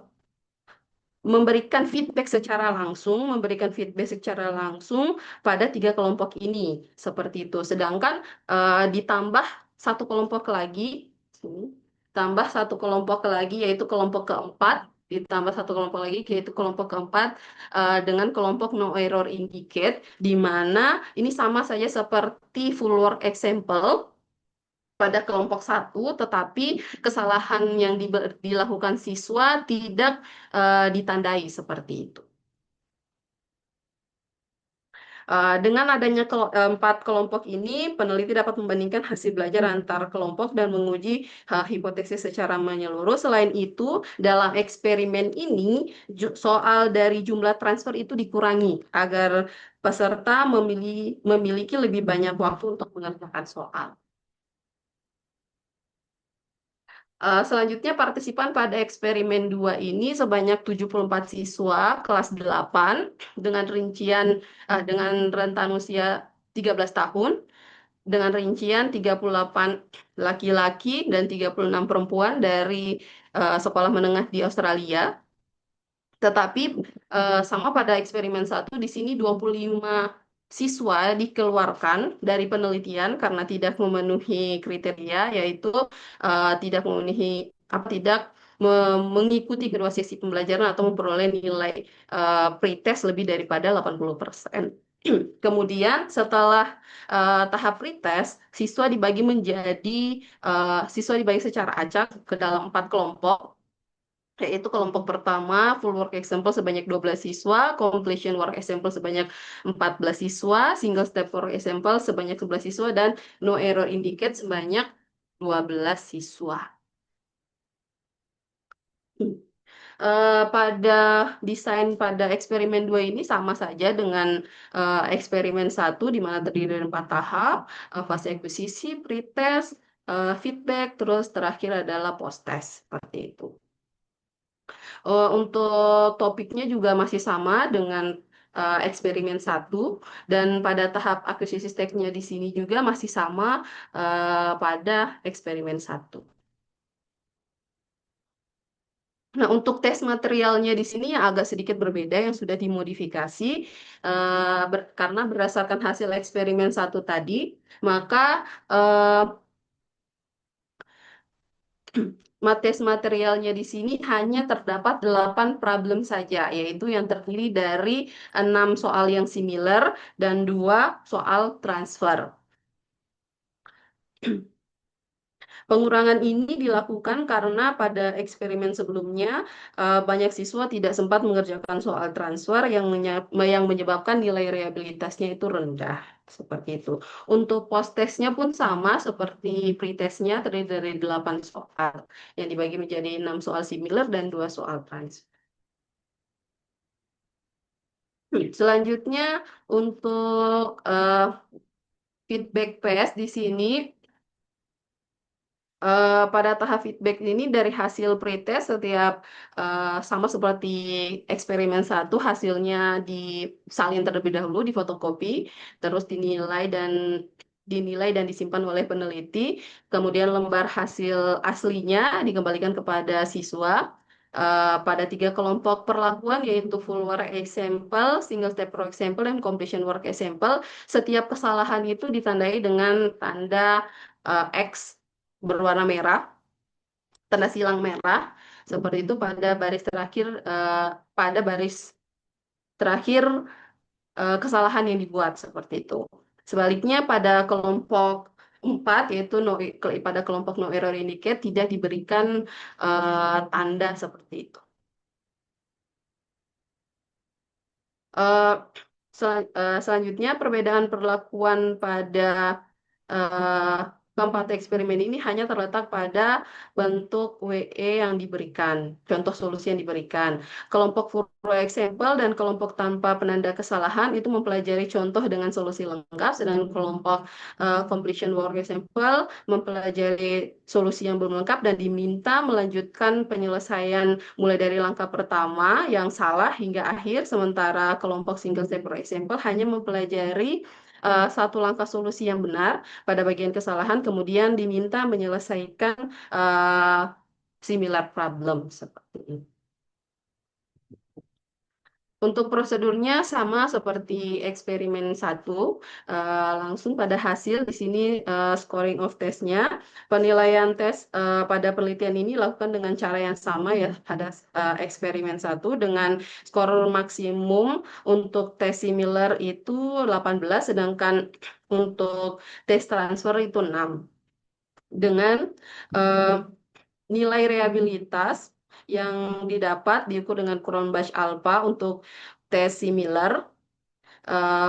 memberikan feedback secara langsung pada tiga kelompok ini seperti itu. Sedangkan ditambah satu kelompok lagi, tambah satu kelompok lagi yaitu kelompok keempat, ditambah satu kelompok lagi yaitu kelompok keempat dengan kelompok no error indicate, di mana ini sama saja seperti full work example pada kelompok satu, tetapi kesalahan yang dilakukan siswa tidak ditandai seperti itu. Dengan adanya empat kelompok ini, peneliti dapat membandingkan hasil belajar antar kelompok dan menguji hipotesis secara menyeluruh. Selain itu, dalam eksperimen ini, soal dari jumlah transfer itu dikurangi agar peserta memiliki lebih banyak waktu untuk mengerjakan soal. Selanjutnya, partisipan pada eksperimen 2 ini sebanyak 74 siswa kelas 8 dengan dengan rentan usia 13 tahun, dengan rincian 38 laki-laki dan 36 perempuan dari sekolah menengah di Australia. Tetapi sama pada eksperimen satu, di sini 25 siswa dikeluarkan dari penelitian karena tidak memenuhi kriteria, yaitu tidak memenuhi tidak mengikuti kedua sesi pembelajaran atau memperoleh nilai pretest lebih daripada 80%. Kemudian setelah tahap pretest, siswa dibagi secara acak ke dalam 4 kelompok, yaitu kelompok pertama full work example sebanyak 12 siswa, completion work example sebanyak 14 siswa, single step work example sebanyak 11 siswa, dan no error indicate sebanyak 12 siswa. Pada desain pada eksperimen 2 ini sama saja dengan eksperimen satu, di mana terdiri dari 4 tahap, fase akuisisi, pretest, feedback, terus terakhir adalah post-test, seperti itu. Untuk topiknya juga masih sama dengan eksperimen satu, dan pada tahap akuisisi stage-nya di sini juga masih sama pada eksperimen satu. Nah, untuk tes materialnya di sini yang agak sedikit berbeda, yang sudah dimodifikasi karena berdasarkan hasil eksperimen satu tadi, maka tes materialnya di sini hanya terdapat 8 problem saja, yaitu yang terdiri dari 6 soal yang similar dan 2 soal transfer. Pengurangan ini dilakukan karena pada eksperimen sebelumnya banyak siswa tidak sempat mengerjakan soal transfer yang menyebabkan nilai rehabilitasnya itu rendah. Seperti itu. Untuk post-testnya pun sama seperti pre-testnya, terdiri dari 8 soal yang dibagi menjadi 6 soal similar dan 2 soal transfer. Selanjutnya untuk feedback PS di sini Pada tahap feedback ini dari hasil pretest setiap sama seperti eksperimen satu hasilnya disalin terlebih dahulu di fotokopi terus dinilai dan disimpan oleh peneliti kemudian lembar hasil aslinya dikembalikan kepada siswa pada tiga kelompok perlakuan yaitu full work example, single step work example, dan completion work example. Setiap kesalahan itu ditandai dengan tanda X berwarna merah, tanda silang merah, seperti itu pada baris terakhir kesalahan yang dibuat seperti itu. Sebaliknya pada kelompok 4 yaitu pada kelompok no error indicate tidak diberikan tanda seperti itu. Eh, Selanjutnya, perbedaan perlakuan pada eh, keempat eksperimen ini hanya terletak pada bentuk WE yang diberikan, contoh solusi yang diberikan. Kelompok full example dan kelompok tanpa penanda kesalahan itu mempelajari contoh dengan solusi lengkap, sedangkan kelompok completion work example mempelajari solusi yang belum lengkap dan diminta melanjutkan penyelesaian mulai dari langkah pertama yang salah hingga akhir, sementara kelompok single step for example hanya mempelajari satu langkah solusi yang benar pada bagian kesalahan, kemudian diminta menyelesaikan similar problem seperti ini. Untuk prosedurnya sama seperti eksperimen satu, langsung pada hasil di sini scoring of testnya. Penilaian tes pada penelitian ini lakukan dengan cara yang sama ya pada eksperimen satu dengan skor maksimum untuk tes similar itu 18, sedangkan untuk tes transfer itu 6. Dengan eh, nilai rehabilitas yang didapat diukur dengan Cronbach alpha untuk tes similar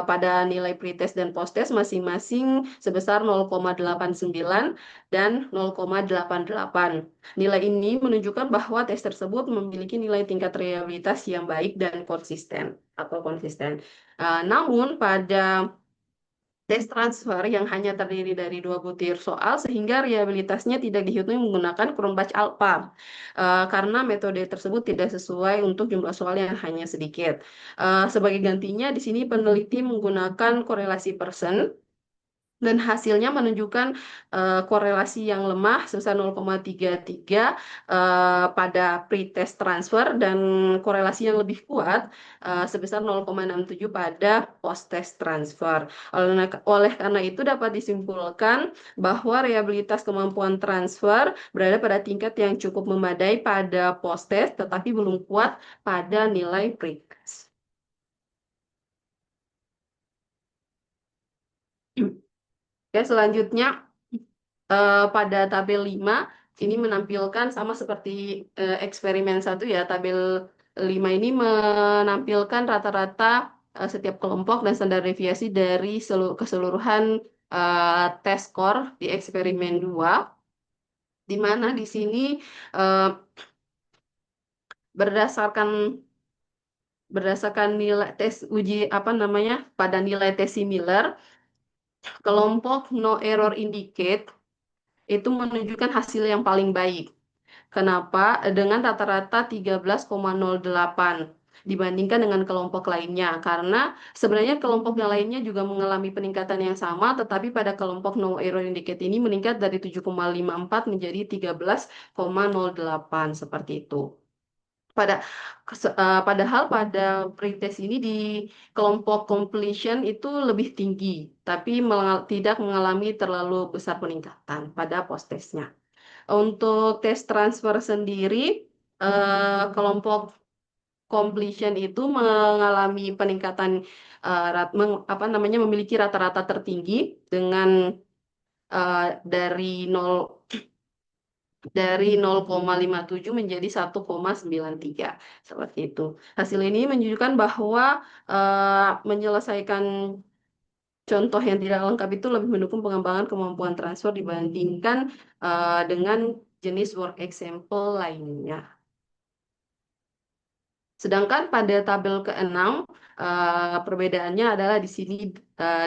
pada nilai pretest dan posttest masing-masing sebesar 0,89 dan 0,88. Nilai ini menunjukkan bahwa tes tersebut memiliki nilai tingkat rehabilitas yang baik dan konsisten. Namun pada tes transfer yang hanya terdiri dari dua butir soal sehingga rehabilitasnya tidak dihitung menggunakan Cronbach alpha karena metode tersebut tidak sesuai untuk jumlah soal yang hanya sedikit. Sebagai gantinya di sini peneliti menggunakan korelasi persen dan hasilnya menunjukkan korelasi yang lemah sebesar 0,33 pada pretest transfer dan korelasi yang lebih kuat sebesar 0,67 pada post-test transfer. Oleh karena itu dapat disimpulkan bahwa rehabilitas kemampuan transfer berada pada tingkat yang cukup memadai pada post-test tetapi belum kuat pada nilai pretest. Oke, selanjutnya pada tabel 5 ini menampilkan sama seperti eksperimen satu ya. Tabel 5 ini menampilkan rata-rata setiap kelompok dan standar deviasi dari keseluruhan tes skor di eksperimen 2 di mana di sini eh, berdasarkan berdasarkan nilai tes uji apa namanya pada nilai tes similar kelompok no error indicate itu menunjukkan hasil yang paling baik. Kenapa? Dengan rata-rata 13,08 dibandingkan dengan kelompok lainnya. Karena sebenarnya kelompok yang lainnya juga mengalami peningkatan yang sama, tetapi pada kelompok no error indicate ini meningkat dari 7,54 menjadi 13,08 seperti itu. Padahal pada pretest ini di kelompok completion itu lebih tinggi, tapi tidak mengalami terlalu besar peningkatan pada post-testnya. Untuk tes transfer sendiri, kelompok completion itu mengalami peningkatan memiliki rata-rata tertinggi dengan dari 0,57 menjadi 1,93 seperti itu. Hasil ini menunjukkan bahwa menyelesaikan contoh yang tidak lengkap itu lebih mendukung pengembangan kemampuan transfer dibandingkan dengan jenis work example lainnya. Sedangkan pada tabel ke-6, perbedaannya adalah di sini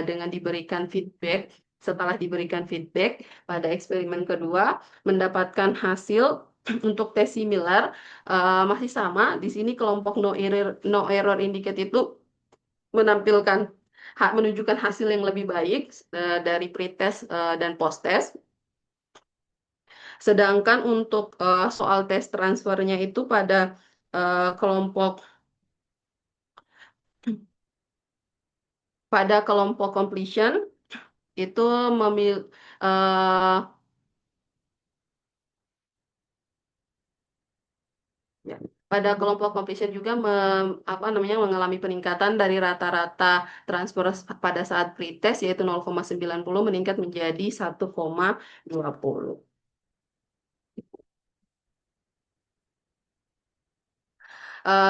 dengan diberikan feedback setelah diberikan feedback pada eksperimen kedua, mendapatkan hasil untuk tes similar masih sama. Di sini kelompok no error indicate itu menampilkan menunjukkan hasil yang lebih baik dari pretest dan post-test. Sedangkan untuk soal tes transfernya itu kelompok kelompok completion itu memil eh, ya, pada kelompok completion juga mengalami peningkatan dari rata-rata transfer pada saat pretest yaitu 0,90 meningkat menjadi 1,20.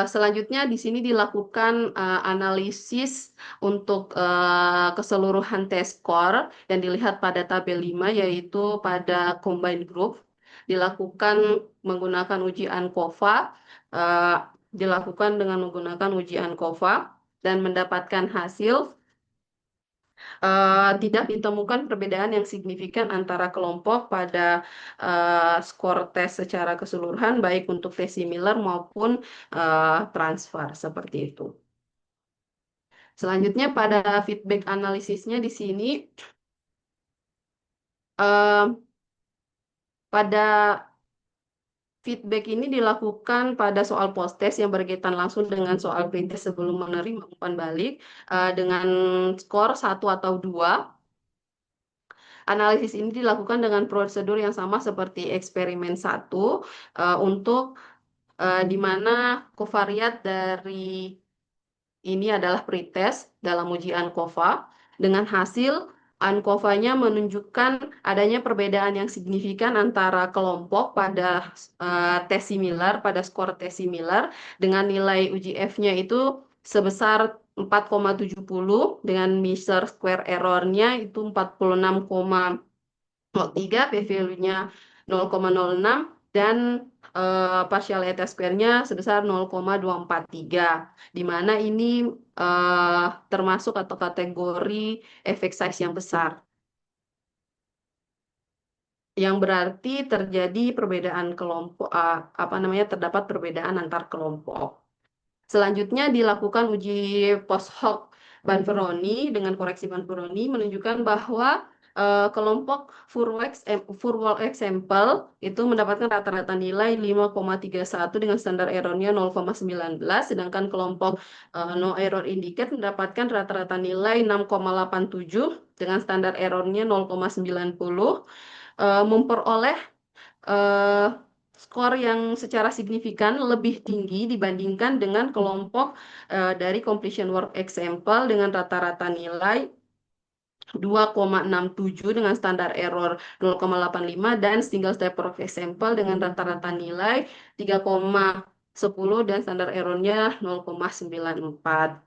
Selanjutnya di sini dilakukan analisis untuk keseluruhan test score yang dilihat pada tabel 5 yaitu pada combined group dilakukan menggunakan uji ANCOVA eh, dilakukan dengan menggunakan uji ANCOVA dan mendapatkan hasil tidak ditemukan perbedaan yang signifikan antara kelompok pada skor tes secara keseluruhan, baik untuk tes similar maupun transfer seperti itu. Selanjutnya pada feedback analisisnya di sini, eh, pada feedback ini dilakukan pada soal post-test yang berkaitan langsung dengan soal pretest sebelum menerima umpan balik dengan skor 1 atau 2. Analisis ini dilakukan dengan prosedur yang sama seperti eksperimen 1 untuk di mana kovariat dari ini adalah pretest dalam uji ANCOVA dengan hasil ANCOVA-nya menunjukkan adanya perbedaan yang signifikan antara kelompok pada tes similar, pada skor tes similar dengan nilai uji F-nya itu sebesar 4,70 dengan measure square error-nya itu 46,03, p-value-nya 0,06 dan partiality square-nya sebesar 0,243, di mana ini termasuk atau kategori effect size yang besar, yang berarti terjadi perbedaan kelompok, terdapat perbedaan antar kelompok. Selanjutnya dilakukan uji post hoc Banferroni dengan koreksi Banferroni menunjukkan bahwa kelompok Furwalk example itu mendapatkan rata-rata nilai 5,31 dengan standar errornya 0,19, sedangkan kelompok no error indicate mendapatkan rata-rata nilai 6,87 dengan standar errornya 0,90, memperoleh eh, skor yang secara signifikan lebih tinggi dibandingkan dengan kelompok dari completion work example dengan rata-rata nilai 2,67 dengan standar error 0,85 dan single step work example dengan rata-rata nilai 3,10 dan standar errornya 0,94.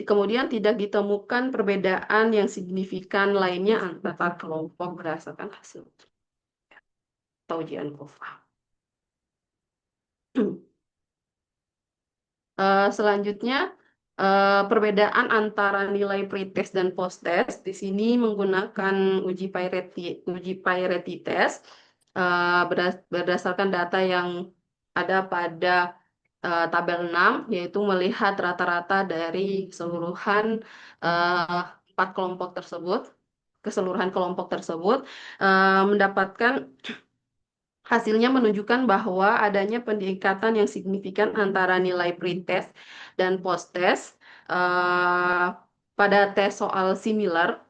Kemudian tidak ditemukan perbedaan yang signifikan lainnya antara kelompok berdasarkan hasil ujian COVA. Selanjutnya, perbedaan antara nilai pretest dan posttest di sini menggunakan uji Peyetti test berdasarkan data yang ada pada tabel 6, yaitu melihat rata-rata dari keseluruhan eh, 4 kelompok tersebut, mendapatkan hasilnya menunjukkan bahwa adanya peningkatan yang signifikan antara nilai pretest dan posttest eh, pada tes soal similar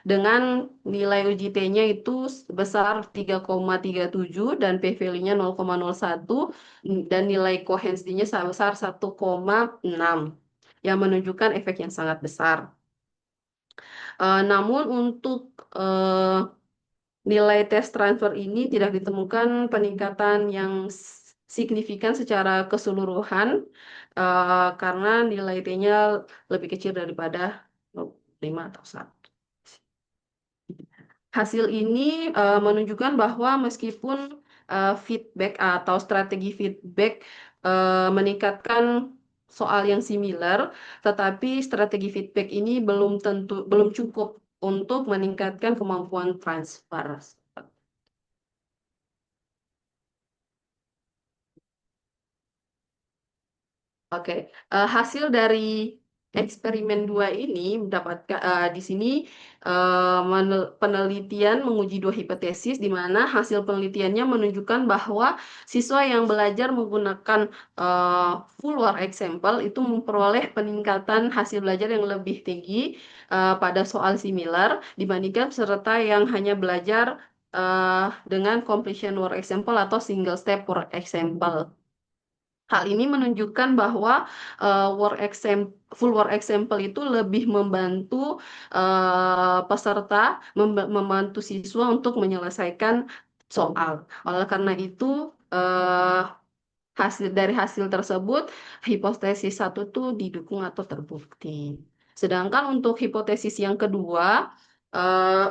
dengan nilai uji T-nya itu sebesar 3,37 dan p-value-nya 0,01 dan nilai cohensity-nya sebesar 1,6 yang menunjukkan efek yang sangat besar. Namun untuk nilai tes transfer ini tidak ditemukan peningkatan yang signifikan secara keseluruhan karena nilai T-nya lebih kecil daripada 5 atau 1. Hasil ini menunjukkan bahwa meskipun feedback atau strategi feedback meningkatkan soal yang similar, tetapi strategi feedback ini belum cukup untuk meningkatkan kemampuan transfer. Oke, hasil dari eksperimen dua ini mendapatkan di sini penelitian menguji dua hipotesis di mana hasil penelitiannya menunjukkan bahwa siswa yang belajar menggunakan full work example itu memperoleh peningkatan hasil belajar yang lebih tinggi pada soal similar dibandingkan peserta yang hanya belajar dengan completion work example atau single step work example. Hal ini menunjukkan bahwa full work example itu lebih membantu peserta, membantu siswa untuk menyelesaikan soal. Oleh karena itu, dari hasil tersebut, hipotesis satu tuh didukung atau terbukti. Sedangkan untuk hipotesis yang kedua,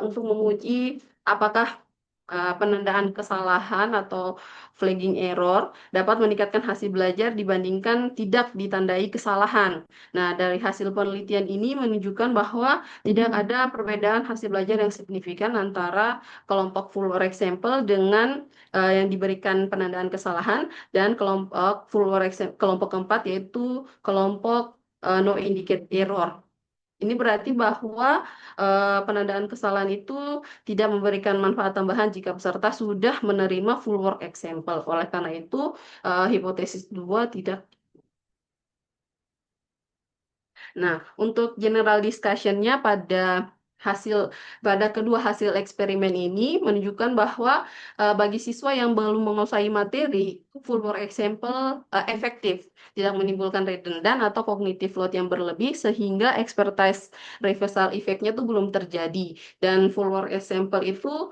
untuk menguji apakah penandaan kesalahan atau flagging error dapat meningkatkan hasil belajar dibandingkan tidak ditandai kesalahan. Nah, dari hasil penelitian ini menunjukkan bahwa tidak ada perbedaan hasil belajar yang signifikan antara kelompok full work example dengan yang diberikan penandaan kesalahan dan kelompok kelompok keempat yaitu kelompok no indicate error. Ini berarti bahwa penandaan kesalahan itu tidak memberikan manfaat tambahan jika peserta sudah menerima full work example. Oleh karena itu, hipotesis 2 tidak. Nah, untuk general discussion-nya pada kedua hasil eksperimen ini menunjukkan bahwa bagi siswa yang belum menguasai materi, full work example efektif, tidak menimbulkan redundan atau cognitive load yang berlebih sehingga expertise reversal effect-nya itu belum terjadi. Dan full work example itu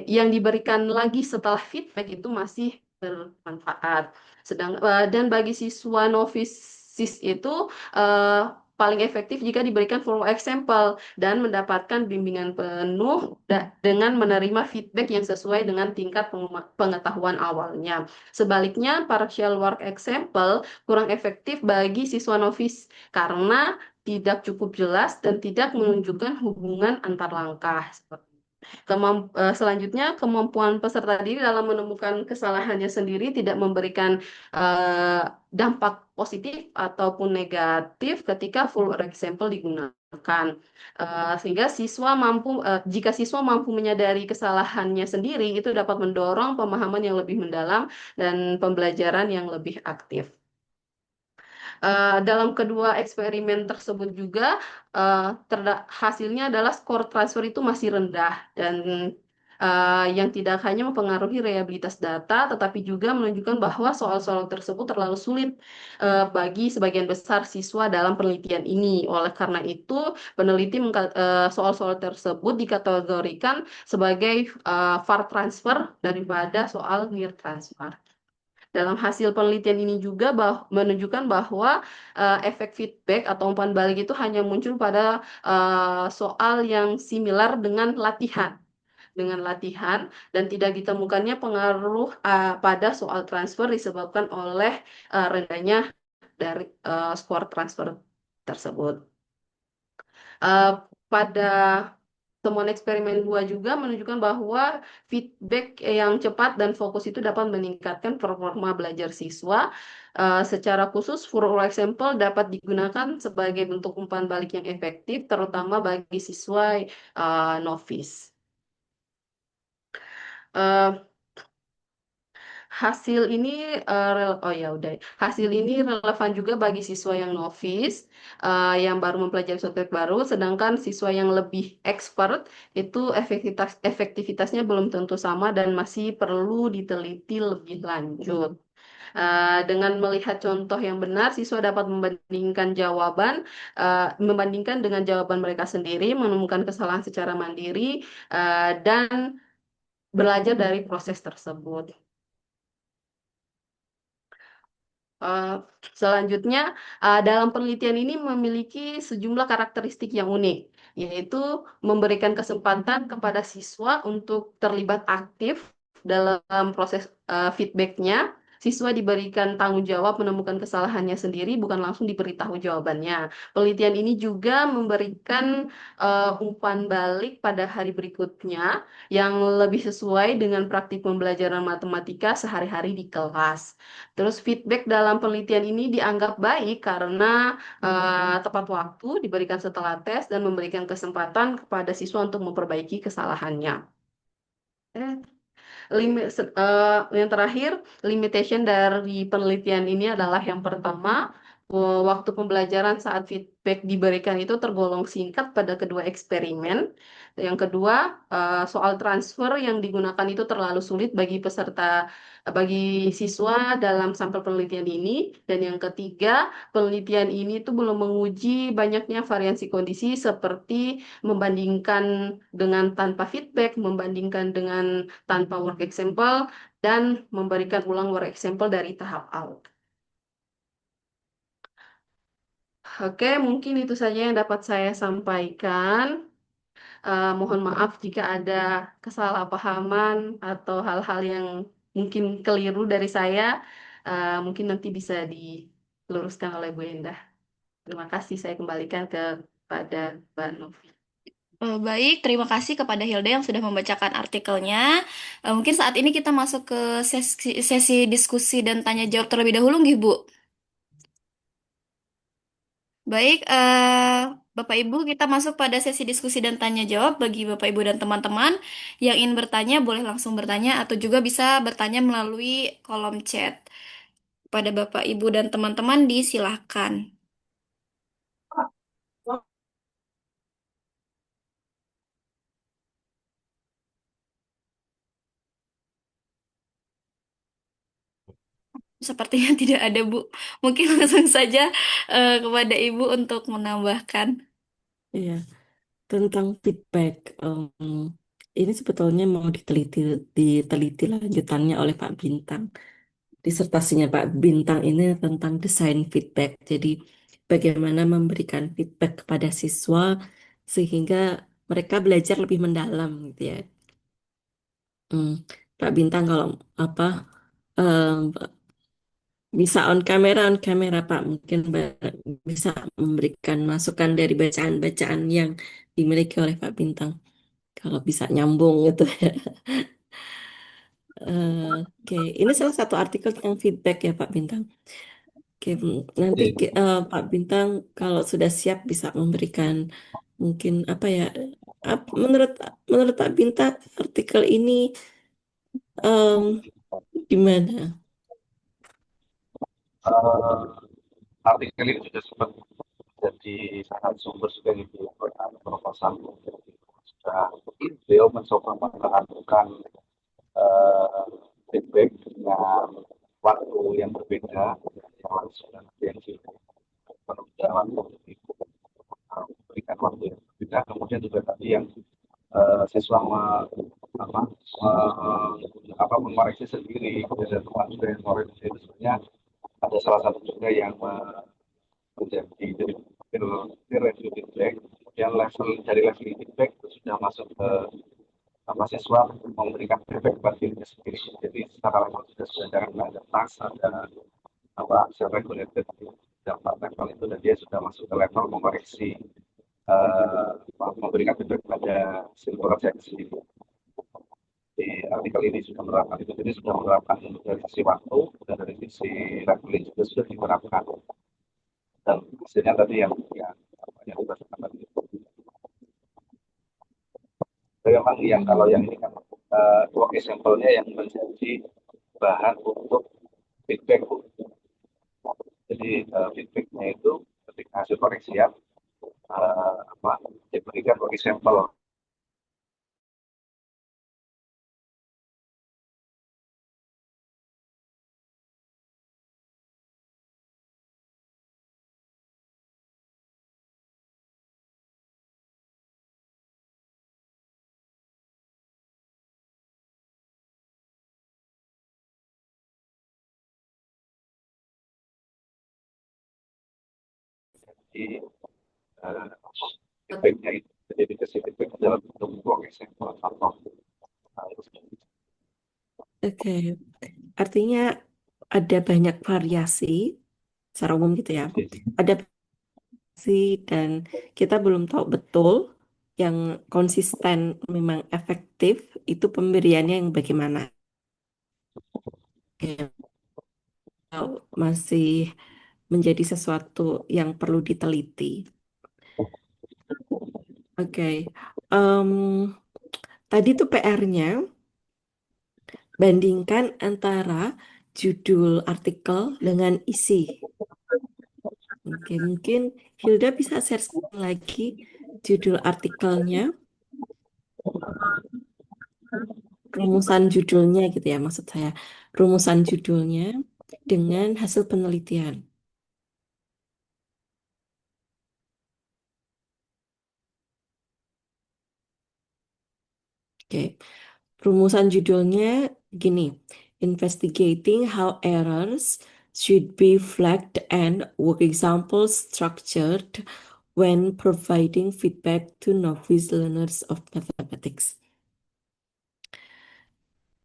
yang diberikan lagi setelah feedback itu masih bermanfaat. Dan bagi siswa novice itu eh, paling efektif jika diberikan follow example dan mendapatkan bimbingan penuh dengan menerima feedback yang sesuai dengan tingkat pengetahuan awalnya. Sebaliknya, partial work example kurang efektif bagi siswa novice karena tidak cukup jelas dan tidak menunjukkan hubungan antar langkah. Selanjutnya, kemampuan peserta diri dalam menemukan kesalahannya sendiri tidak memberikan eh, dampak positif ataupun negatif ketika full example digunakan. Sehingga jika siswa mampu menyadari kesalahannya sendiri, itu dapat mendorong pemahaman yang lebih mendalam dan pembelajaran yang lebih aktif. Dalam kedua eksperimen tersebut juga hasilnya adalah skor transfer itu masih rendah dan yang tidak hanya mempengaruhi reliabilitas data, tetapi juga menunjukkan bahwa soal-soal tersebut terlalu sulit bagi sebagian besar siswa dalam penelitian ini. Oleh karena itu, soal-soal tersebut dikategorikan sebagai far transfer daripada soal near transfer. Dalam hasil penelitian ini juga menunjukkan bahwa efek feedback atau umpan balik itu hanya muncul pada soal yang similar dengan latihan dan tidak ditemukannya pengaruh pada soal transfer disebabkan oleh rendahnya dari skor transfer tersebut. Eh, pada temuan eksperimen 2 juga menunjukkan bahwa feedback yang cepat dan fokus itu dapat meningkatkan performa belajar siswa. Secara khusus, full example dapat digunakan sebagai bentuk umpan balik yang efektif, terutama bagi siswa novice. Eh, Hasil ini oh ya udah. Hasil ini relevan juga bagi siswa yang novice yang baru mempelajari software baru, sedangkan siswa yang lebih expert itu efektivitasnya belum tentu sama dan masih perlu diteliti lebih lanjut. Dengan melihat contoh yang benar, siswa dapat membandingkan dengan jawaban mereka sendiri, menemukan kesalahan secara mandiri, dan belajar dari proses tersebut. Eh, Selanjutnya, dalam penelitian ini memiliki sejumlah karakteristik yang unik, yaitu memberikan kesempatan kepada siswa untuk terlibat aktif dalam proses feedbacknya, siswa diberikan tanggung jawab menemukan kesalahannya sendiri, bukan langsung diberitahu jawabannya. Penelitian ini juga memberikan umpan balik pada hari berikutnya yang lebih sesuai dengan praktik pembelajaran matematika sehari-hari di kelas. Terus feedback dalam penelitian ini dianggap baik karena tepat waktu, diberikan setelah tes, dan memberikan kesempatan kepada siswa untuk memperbaiki kesalahannya. Eh, yang terakhir, limitation dari penelitian ini adalah yang pertama, waktu pembelajaran saat feedback diberikan itu tergolong singkat pada kedua eksperimen. Yang kedua, soal transfer yang digunakan itu terlalu sulit bagi bagi siswa dalam sampel penelitian ini. Dan yang ketiga, penelitian ini tuh belum menguji banyaknya variasi kondisi seperti membandingkan dengan tanpa feedback, membandingkan dengan tanpa work example, dan memberikan ulang work example dari tahap awal. Oke, mungkin itu saja yang dapat saya sampaikan. Mohon maaf jika ada kesalahpahaman atau hal-hal yang mungkin keliru dari saya. Mungkin nanti bisa diluruskan oleh Bu Endah. Terima kasih, saya kembalikan kepada Mbak Novi. Baik, terima kasih kepada Hilda yang sudah membacakan artikelnya. Mungkin saat ini kita masuk ke sesi diskusi dan tanya jawab terlebih dahulu, nggih, Bu. Baik, Bapak Ibu, kita masuk pada sesi diskusi dan tanya jawab. Bagi Bapak Ibu dan teman-teman yang ingin bertanya, boleh langsung bertanya atau juga bisa bertanya melalui kolom chat. Pada Bapak Ibu dan teman-teman disilahkan. Sepertinya tidak ada, Bu. Mungkin langsung saja kepada Ibu untuk menambahkan. Iya, tentang feedback. Ini sebetulnya mau diteliti lanjutannya oleh Pak Bintang. Disertasinya Pak Bintang ini tentang desain feedback. Jadi bagaimana memberikan feedback kepada siswa sehingga mereka belajar lebih mendalam gitu ya. Hmm, Pak Bintang kalau apa em, bisa on kamera Pak, mungkin bisa memberikan masukan dari bacaan-bacaan yang dimiliki oleh Pak Bintang. Kalau bisa nyambung gitu ya. Oke, ini salah satu artikel tentang feedback ya Pak Bintang. Oke, nanti Pak Bintang kalau sudah siap bisa memberikan mungkin apa ya? Menurut menurut Pak Bintang artikel ini em, gimana? Eh, artikel ini juga sempat jadi sangat sumber juga di proposal. Sudah beliau mencoba menerapkan eh, feedback dengan waktu yang berbeda, yang langsung dan yang penunjang waktu memberikan waktu yang berbeda. Kemudian juga tadi yang siswa apa, mengoreksi sendiri, kemudian teman juga yang mengoreksi itu sebenarnya ada salah satu juga yang menjadi dari review feedback, kemudian level dari level feedback itu sudah masuk ke siswa memberikan feedback kepada dirinya sendiri. Jadi secara level sudah jangan ada task, ada self-regulated dalam level itu, dan dia sudah masuk ke level mengoreksi, memberikan feedback pada hasil project sendiri. Di artikel ini sudah menerapkan itu, jadi sudah menerapkan dari sisi waktu dan dari sisi leveling juga sudah diterapkan, dan hasilnya tadi yang dibahas tadi itu. Memang yang kalau yang ini kan work example-nya yang menjadi bahan untuk feedback. Jadi feedbacknya itu ketika hasil koreksian diberikan work example. Di feedbacknya itu jadi kasih feedback dalam bentuk work example atau Oke, artinya ada banyak variasi secara umum gitu ya. Ada variasi dan kita belum tahu betul yang konsisten memang efektif itu pemberiannya yang bagaimana. Ya, masih menjadi sesuatu yang perlu diteliti. Oke, Em, tadi tuh PR-nya bandingkan antara judul artikel dengan isi. Oke, mungkin Hilda bisa share lagi judul artikelnya, rumusan judulnya gitu ya, maksud saya. Rumusan judulnya dengan hasil penelitian. Oke, rumusan judulnya gini. Investigating how errors should be flagged and work examples structured when providing feedback to novice learners of mathematics.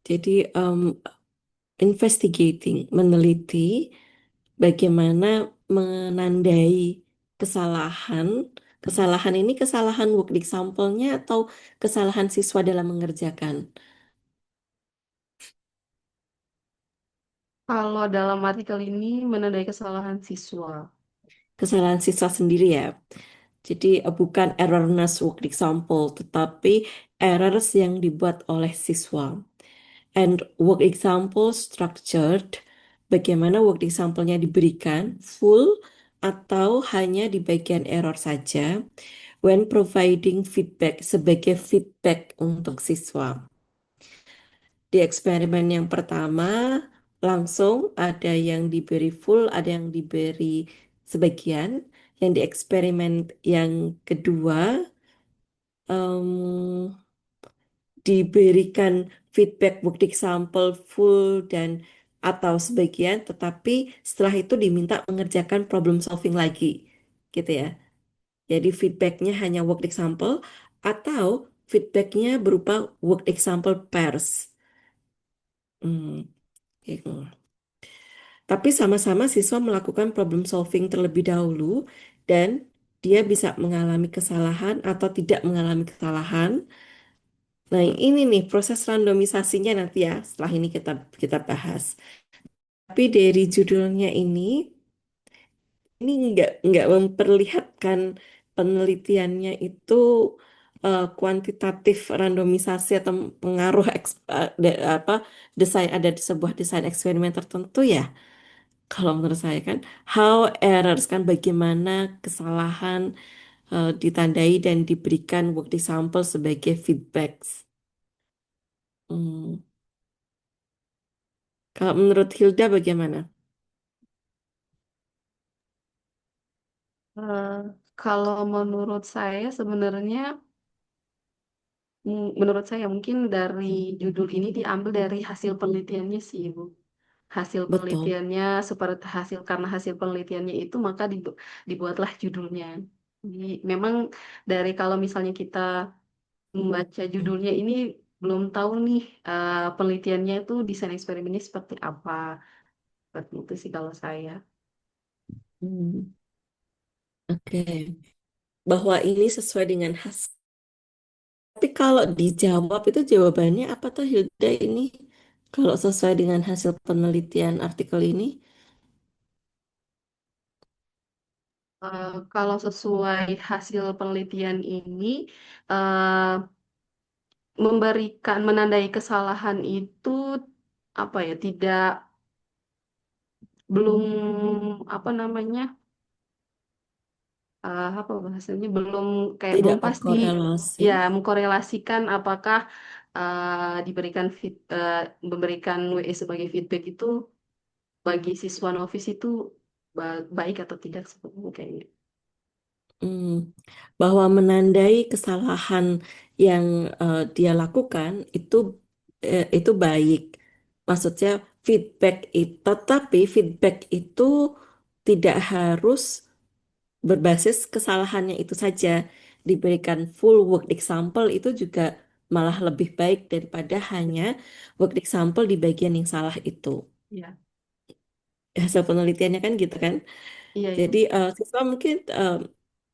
Jadi, investigating, meneliti bagaimana menandai kesalahan. Kesalahan ini kesalahan work example-nya atau kesalahan siswa dalam mengerjakan. Kalau dalam artikel ini menandai kesalahan siswa. Kesalahan siswa sendiri ya. Jadi bukan erroneous work example, tetapi errors yang dibuat oleh siswa. And work example structured, bagaimana work example-nya diberikan full atau hanya di bagian error saja when providing feedback sebagai feedback untuk siswa. Di eksperimen yang pertama langsung ada yang diberi full, ada yang diberi sebagian. Yang di eksperimen yang kedua em, diberikan feedback bukti sampel full dan atau sebagian, tetapi setelah itu diminta mengerjakan problem solving lagi, gitu ya. Jadi feedbacknya hanya work example atau feedbacknya berupa work example pairs. Hmm, gitu. Tapi sama-sama siswa melakukan problem solving terlebih dahulu dan dia bisa mengalami kesalahan atau tidak mengalami kesalahan. Nah, ini nih proses randomisasinya nanti ya. Setelah ini kita bahas. Tapi dari judulnya ini nggak memperlihatkan penelitiannya itu kuantitatif randomisasi atau pengaruh apa desain ada di sebuah desain eksperimen tertentu ya. Kalau menurut saya kan, how errors kan bagaimana kesalahan ditandai dan diberikan bukti sampel sebagai feedbacks. Hmm. Kalau menurut Hilda bagaimana? Eh, Kalau menurut saya sebenarnya, menurut saya mungkin dari judul ini diambil dari hasil penelitiannya sih, Ibu. Hasil Betul. penelitiannya seperti hasil karena hasil penelitiannya itu maka dibuatlah judulnya. Jadi memang dari kalau misalnya kita membaca judulnya ini belum tahu nih penelitiannya itu desain eksperimennya seperti apa. Seperti itu sih kalau saya. Hmm. Oke. Bahwa ini sesuai dengan hasil. Tapi kalau dijawab itu jawabannya apa tuh Hilda ini? Kalau sesuai dengan hasil penelitian artikel ini? Kalau sesuai hasil penelitian ini eh, memberikan menandai kesalahan itu apa ya tidak belum apa namanya apa bahasanya belum kayak Tidak belum pasti berkorelasi. ya mengkorelasikan apakah memberikan WE sebagai feedback itu bagi siswa novice itu baik atau tidak seperti kayaknya. Hmm, bahwa menandai kesalahan yang dia lakukan itu baik. Maksudnya feedback itu, tetapi feedback itu tidak harus berbasis kesalahannya itu saja. Diberikan full work example itu juga malah lebih baik daripada hanya work example di bagian yang salah itu. Ya. hasil penelitiannya kan gitu kan. Iya, Jadi Ibu. siswa mungkin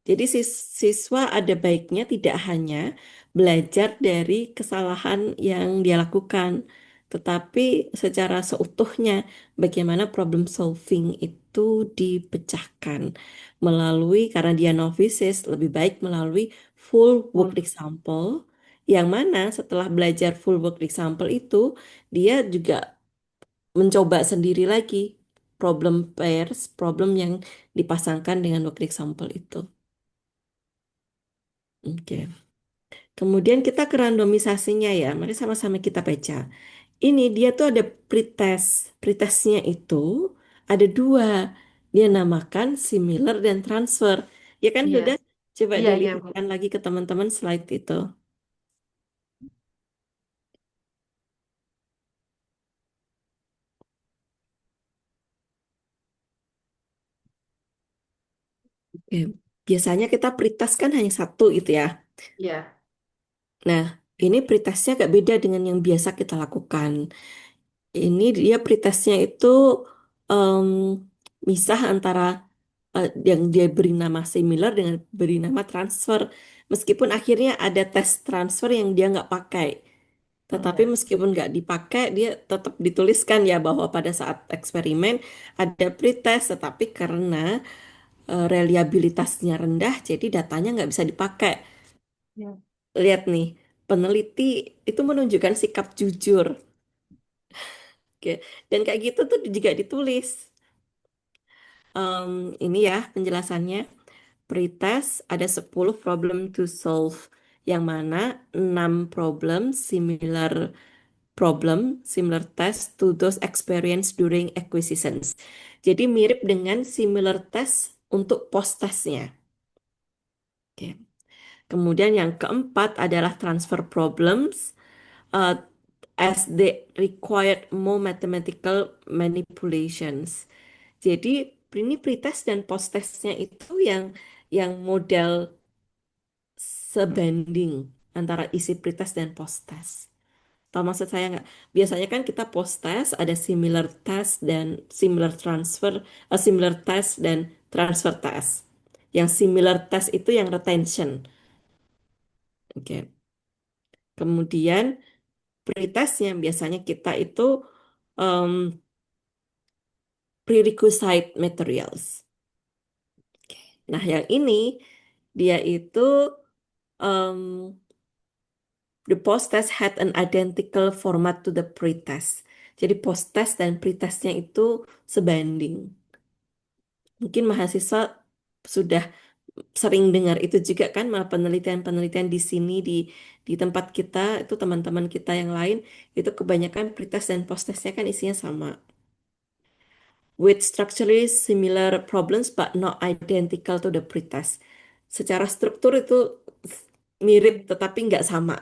jadi siswa ada baiknya tidak hanya belajar dari kesalahan yang dia lakukan, tetapi secara seutuhnya bagaimana problem solving itu dipecahkan melalui karena dia novices lebih baik melalui full work Betul. example yang mana setelah belajar full work example itu dia juga mencoba sendiri lagi problem pairs, problem yang dipasangkan dengan work example itu. Oke. Kemudian kita ke randomisasinya ya. Mari sama-sama kita baca. Ini dia tuh ada pretest. Pretestnya itu ada dua. Dia namakan similar dan transfer. Ya kan Iya, Hilda? Coba iya, iya, Bu. dilihatkan lagi ke teman-teman slide itu. Oke. Biasanya kita pretest kan hanya satu itu ya. Iya, Nah, ini pretestnya agak beda dengan yang biasa kita lakukan. Ini dia pretestnya itu em, misah antara yang dia beri nama similar dengan beri nama transfer. Meskipun akhirnya ada tes transfer yang dia nggak pakai. Tetapi iya, meskipun nggak dipakai, dia tetap dituliskan ya bahwa pada saat eksperimen ada pretest. Tetapi karena reliabilitasnya rendah, jadi datanya nggak bisa dipakai. iya, Lihat nih, peneliti itu menunjukkan sikap jujur. Oke. Dan kayak gitu tuh juga ditulis. Ini ya penjelasannya. Pretest ada 10 problem to solve. Yang mana 6 similar test to those experienced during acquisitions. Jadi mirip dengan similar test untuk post testnya. Oke. Kemudian yang keempat adalah transfer problems. uh, as they required more mathematical manipulations. Jadi ini pretest dan post testnya itu yang model sebanding antara isi pretest dan post test. Tahu maksud saya nggak? Biasanya kan kita post test ada similar test dan similar test dan transfer test. Yang similar test itu yang retention. Oke. Kemudian pretestnya biasanya kita itu um, prerequisite materials. Nah, yang ini dia itu um, the post-test had an identical format to the pre-test. Jadi post-test dan pre-testnya itu sebanding. Mungkin mahasiswa sudah sering dengar itu juga kan, malah penelitian-penelitian di sini di tempat kita itu teman-teman kita yang lain itu kebanyakan pre-test dan post-testnya kan isinya sama. With structurally similar problems but not identical to the pretest. Secara struktur itu mirip tetapi nggak sama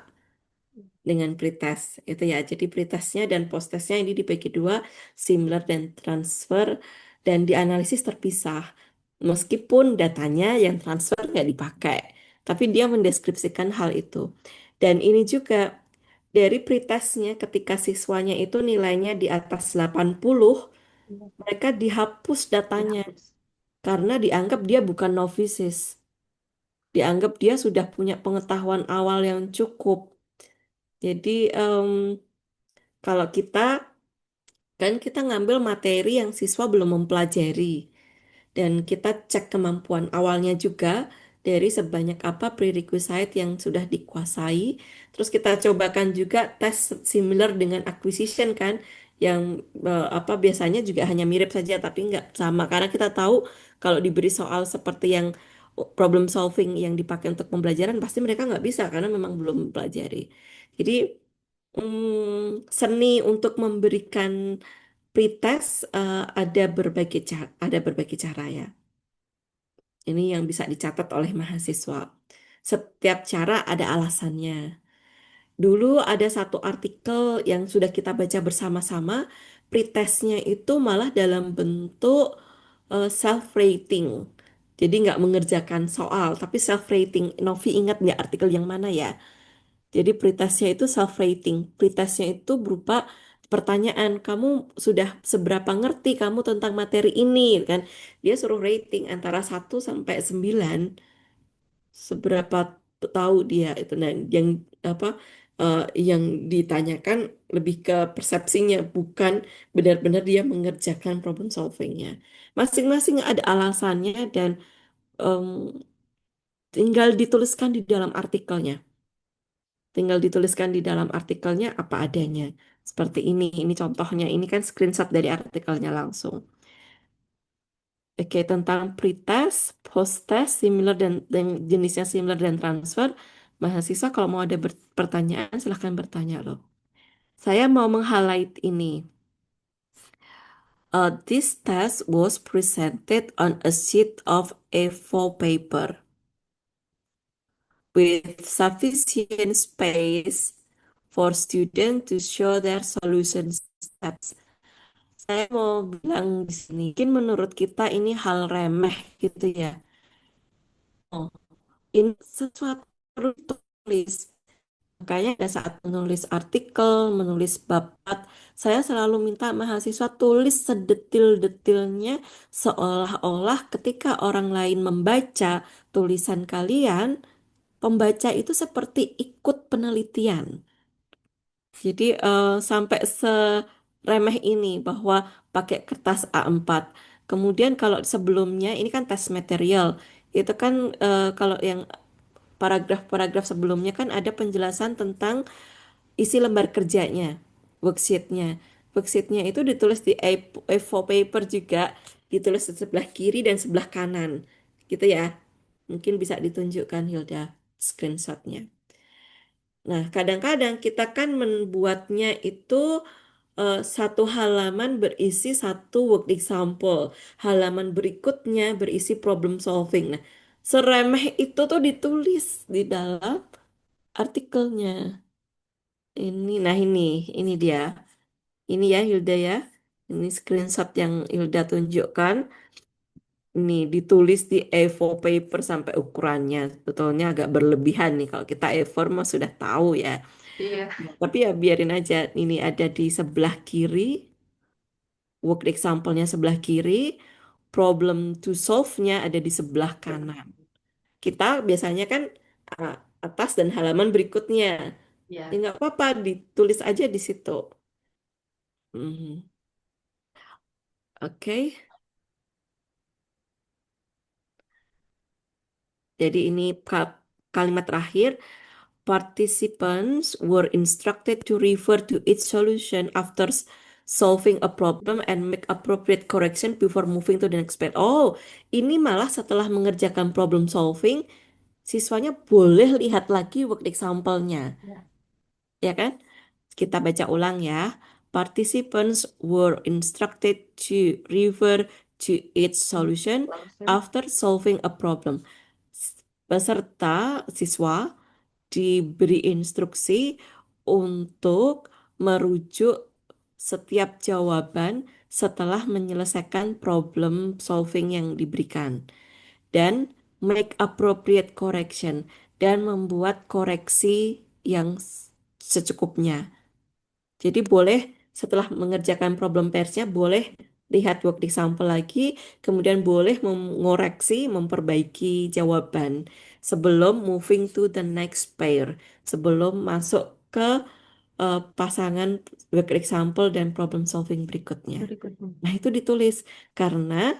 dengan pretest itu ya. Jadi pretestnya dan posttestnya ini dibagi dua, similar dan transfer dan dianalisis terpisah. Meskipun datanya yang transfer nggak dipakai, tapi dia mendeskripsikan hal itu. Dan ini juga dari pretestnya ketika siswanya itu nilainya di atas 80, iya. mereka dihapus datanya Dihapus. karena dianggap dia bukan novices. Dianggap dia sudah punya pengetahuan awal yang cukup. Jadi kalau kan kita ngambil materi yang siswa belum mempelajari dan kita cek kemampuan awalnya juga dari sebanyak apa prerequisite yang sudah dikuasai. Terus kita cobakan juga tes similar dengan acquisition kan, yang apa biasanya juga hanya mirip saja tapi nggak sama karena kita tahu kalau diberi soal seperti yang problem solving yang dipakai untuk pembelajaran pasti mereka nggak bisa karena memang belum mempelajari. Jadi seni untuk memberikan pretest ada berbagai cara ya. Ini yang bisa dicatat oleh mahasiswa. Setiap cara ada alasannya. Dulu ada satu artikel yang sudah kita baca bersama-sama, pretestnya itu malah dalam bentuk self-rating. Jadi nggak mengerjakan soal, tapi self-rating. Novi ingat nggak artikel yang mana ya? Jadi pretestnya itu self-rating. Pretestnya itu berupa pertanyaan, kamu sudah seberapa ngerti kamu tentang materi ini kan? Dia suruh rating antara 1 sampai 9, seberapa tahu dia itu. Nah, yang apa eh, yang ditanyakan lebih ke persepsinya, bukan benar-benar dia mengerjakan problem solvingnya. Masing-masing ada alasannya dan em, tinggal dituliskan di dalam artikelnya. Tinggal dituliskan di dalam artikelnya apa adanya. Seperti ini. Ini contohnya. Ini kan screenshot dari artikelnya langsung. Oke, tentang pretest, post-test, similar dan jenisnya similar dan transfer. Mahasiswa kalau mau ada pertanyaan, silahkan bertanya loh. Saya mau meng-highlight ini. This test was presented on a sheet of A4 paper with sufficient space for students to show their solution steps. Saya mau bilang di sini, mungkin menurut kita ini hal remeh gitu ya. Oh, ini sesuatu perlu ditulis. Makanya pada saat menulis artikel, menulis bab 4, saya selalu minta mahasiswa tulis sedetil-detilnya seolah-olah ketika orang lain membaca tulisan kalian, pembaca itu seperti ikut penelitian. Jadi sampai seremeh ini bahwa pakai kertas A4. Kemudian kalau sebelumnya ini kan tes material. Itu kan kalau yang paragraf-paragraf sebelumnya kan ada penjelasan tentang isi lembar kerjanya, worksheetnya. Worksheetnya itu ditulis di A4 paper juga, ditulis di sebelah kiri dan sebelah kanan. Gitu ya. Mungkin bisa ditunjukkan Hilda screenshotnya. Nah, kadang-kadang kita kan membuatnya itu satu halaman berisi satu work example, halaman berikutnya berisi problem solving. Nah, seremeh itu tuh ditulis di dalam artikelnya. Ini dia. Ini ya Hilda ya. Ini screenshot yang Hilda tunjukkan. Ini ditulis di A4 paper sampai ukurannya. Betulnya agak berlebihan nih. Kalau kita A4 mah sudah tahu ya. Iya, Tapi ya biarin aja. Ini ada di sebelah kiri, work example-nya sebelah kiri, problem to solve-nya ada di sebelah kanan. Kita biasanya kan uh, atas dan halaman berikutnya. Ya iya. nggak apa-apa, ditulis aja di situ. Mhm. Oke, jadi ini kalimat terakhir. Participants were instructed to refer to each solution after solving a problem and make appropriate correction before moving to the next page. Oh, ini malah setelah mengerjakan problem solving, siswanya boleh lihat lagi work example-nya, ya kan? Kita baca ulang ya. Participants were instructed to refer to each solution after solving a problem. Peserta siswa diberi instruksi untuk merujuk setiap jawaban setelah menyelesaikan problem solving yang diberikan dan make appropriate correction dan membuat koreksi yang secukupnya. Jadi boleh setelah mengerjakan problem pairs-nya boleh lihat work example lagi, kemudian boleh mengoreksi, memperbaiki jawaban sebelum moving to the next pair, sebelum masuk ke pasangan work example dan problem solving berikutnya. Berikutnya. Nah, itu ditulis karena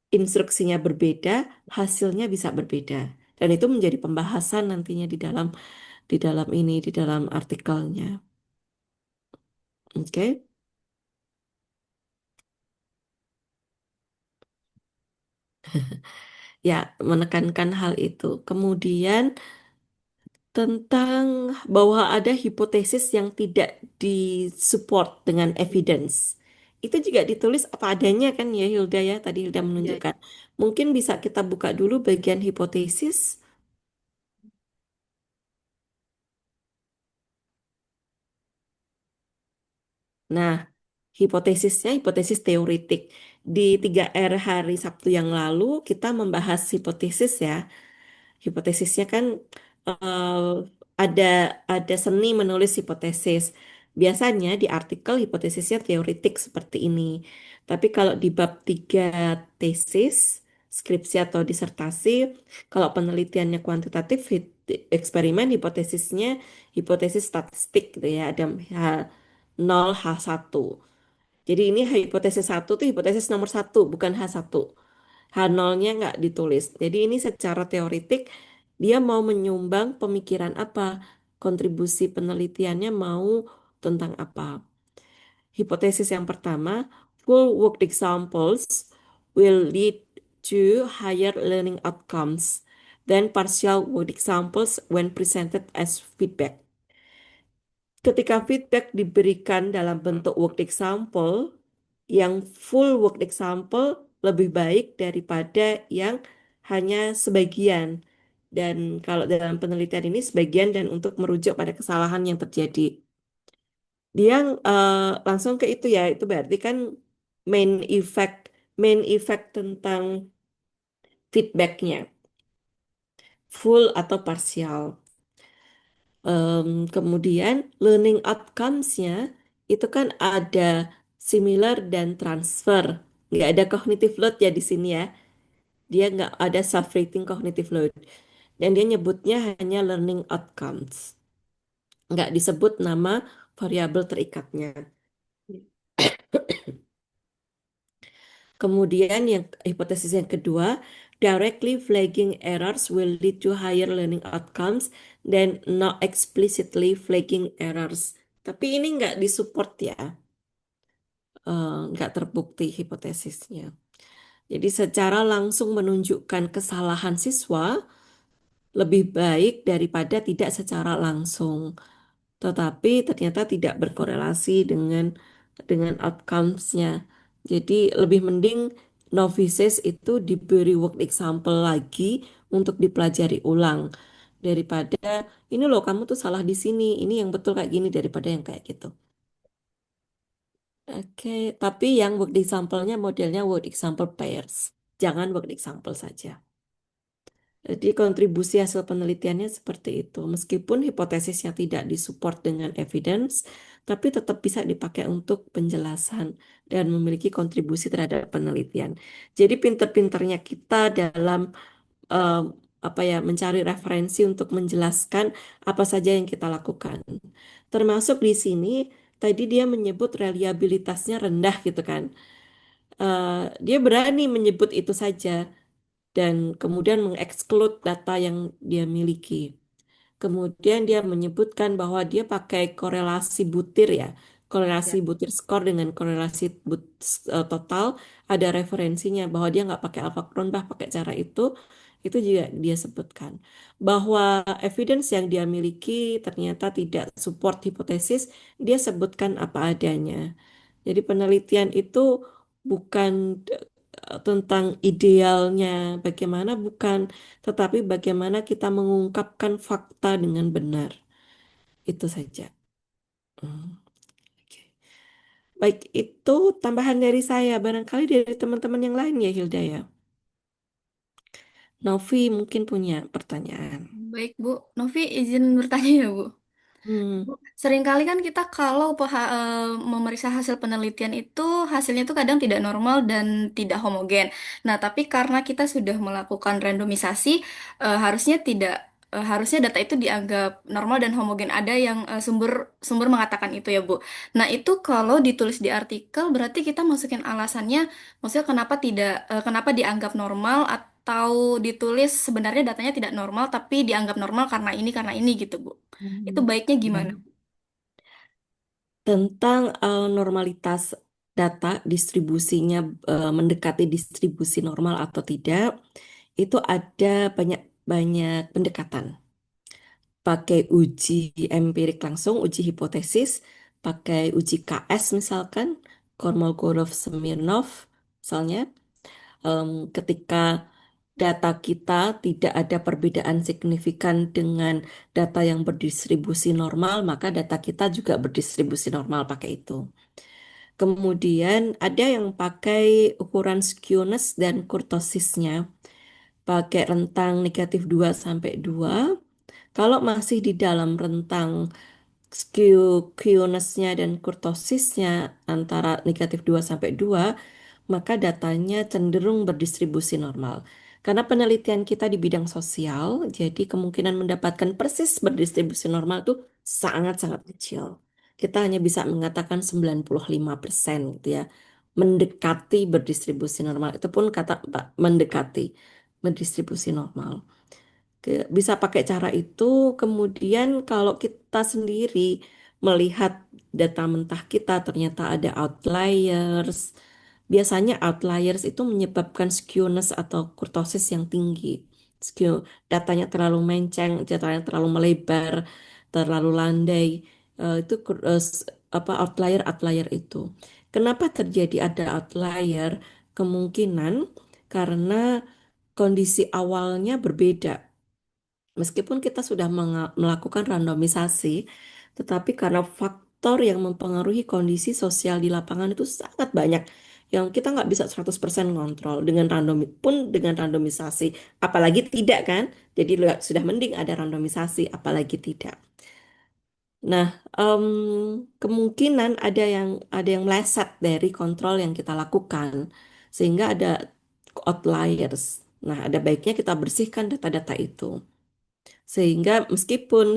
instruksinya berbeda, hasilnya bisa berbeda. Dan itu menjadi pembahasan nantinya di dalam artikelnya. Oke. Ya, menekankan hal itu. Kemudian tentang bahwa ada hipotesis yang tidak disupport dengan evidence. Itu juga ditulis apa adanya kan ya Hilda ya, tadi Hilda Iya, menunjukkan. Mungkin bisa kita buka dulu bagian hipotesis. Nah, hipotesisnya hipotesis teoritik. Di 3R hari Sabtu yang lalu kita membahas hipotesis ya. Hipotesisnya kan eh, ada ada seni menulis hipotesis. Biasanya di artikel hipotesisnya teoritik seperti ini. Tapi kalau di bab 3 tesis, skripsi atau disertasi, kalau penelitiannya kuantitatif, eksperimen hipotesisnya hipotesis statistik gitu ya, ada H0, H1. Jadi ini hipotesis satu tuh hipotesis nomor satu, bukan H1. H0-nya nggak ditulis. Jadi ini secara teoritik dia mau menyumbang pemikiran apa, kontribusi penelitiannya mau tentang apa. Hipotesis yang pertama, full worked examples will lead to higher learning outcomes than partial worked examples when presented as feedback. Ketika feedback diberikan dalam bentuk worked example, yang full worked example lebih baik daripada yang hanya sebagian. Dan kalau dalam penelitian ini sebagian dan untuk merujuk pada kesalahan yang terjadi. Dia langsung ke itu ya, itu berarti kan main effect, main effect tentang feedbacknya, full atau partial. Kemudian learning outcomes-nya itu kan ada similar dan transfer. Nggak ada cognitive load ya di sini ya. Dia nggak ada self-rating cognitive load. Dan dia nyebutnya hanya learning outcomes. Nggak disebut nama variabel terikatnya. Kemudian yang hipotesis yang kedua, directly flagging errors will lead to higher learning outcomes than not explicitly flagging errors. Tapi ini nggak disupport ya, nggak terbukti hipotesisnya. Jadi secara langsung menunjukkan kesalahan siswa lebih baik daripada tidak secara langsung. Tetapi ternyata tidak berkorelasi dengan outcomes-nya. Jadi lebih mending novices itu diberi work example lagi untuk dipelajari ulang daripada ini loh kamu tuh salah di sini, ini yang betul kayak gini daripada yang kayak gitu. Oke, tapi yang work example-nya modelnya work example pairs. Jangan work example saja. Jadi kontribusi hasil penelitiannya seperti itu. Meskipun hipotesisnya tidak disupport dengan evidence, tapi tetap bisa dipakai untuk penjelasan dan memiliki kontribusi terhadap penelitian. Jadi pinter-pinternya kita dalam em, apa ya mencari referensi untuk menjelaskan apa saja yang kita lakukan. Termasuk di sini tadi dia menyebut reliabilitasnya rendah gitu kan. Dia berani menyebut itu saja dan kemudian mengeksklud data yang dia miliki. Kemudian dia menyebutkan bahwa dia pakai korelasi butir ya. Korelasi Ya. butir skor dengan korelasi total ada referensinya bahwa dia nggak pakai alpha Cronbach pakai cara itu juga dia sebutkan. Bahwa evidence yang dia miliki ternyata tidak support hipotesis, dia sebutkan apa adanya. Jadi penelitian itu bukan tentang idealnya bagaimana, bukan, tetapi bagaimana kita mengungkapkan fakta dengan benar. Itu saja. Hmm, oke. Baik, itu tambahan dari saya. Barangkali dari teman-teman yang lain ya, Hilda ya. Novi mungkin punya pertanyaan. Baik, Bu. Novi izin bertanya ya, Bu. Hmm, Seringkali kan kita kalau memeriksa hasil penelitian itu hasilnya itu kadang tidak normal dan tidak homogen. Nah, tapi karena kita sudah melakukan randomisasi, harusnya data itu dianggap normal dan homogen. Ada yang sumber sumber mengatakan itu ya, Bu. Nah, itu kalau ditulis di artikel berarti kita masukin alasannya, maksudnya kenapa dianggap normal atau ditulis sebenarnya datanya tidak normal tapi dianggap normal karena ini gitu, Bu. Itu baiknya gimana? ya. Tentang normalitas data distribusinya mendekati distribusi normal atau tidak, itu ada banyak banyak pendekatan. Pakai uji empirik langsung, uji hipotesis, pakai uji KS misalkan, Kolmogorov-Smirnov misalnya, ketika data kita tidak ada perbedaan signifikan dengan data yang berdistribusi normal, maka data kita juga berdistribusi normal pakai itu. Kemudian ada yang pakai ukuran skewness dan kurtosisnya, pakai rentang -2 sampai 2. Kalau masih di dalam rentang skewness-nya dan kurtosisnya antara negatif 2 sampai 2, maka datanya cenderung berdistribusi normal. Karena penelitian kita di bidang sosial, jadi kemungkinan mendapatkan persis berdistribusi normal itu sangat-sangat kecil. Kita hanya bisa mengatakan 95% gitu ya. Mendekati berdistribusi normal. Itu pun kata mendekati berdistribusi normal. Bisa pakai cara itu, kemudian kalau kita sendiri melihat data mentah kita ternyata ada outliers. Biasanya outliers itu menyebabkan skewness atau kurtosis yang tinggi. Skew, datanya terlalu menceng, datanya terlalu melebar, terlalu landai. Itu apa outlier itu. Kenapa terjadi ada outlier? Kemungkinan karena kondisi awalnya berbeda. Meskipun kita sudah melakukan randomisasi, tetapi karena faktor yang mempengaruhi kondisi sosial di lapangan itu sangat banyak yang kita nggak bisa 100% kontrol dengan dengan randomisasi, apalagi tidak kan? Jadi sudah mending ada randomisasi, apalagi tidak. Nah, kemungkinan ada yang meleset dari kontrol yang kita lakukan, sehingga ada outliers. Nah, ada baiknya kita bersihkan data-data itu. Sehingga meskipun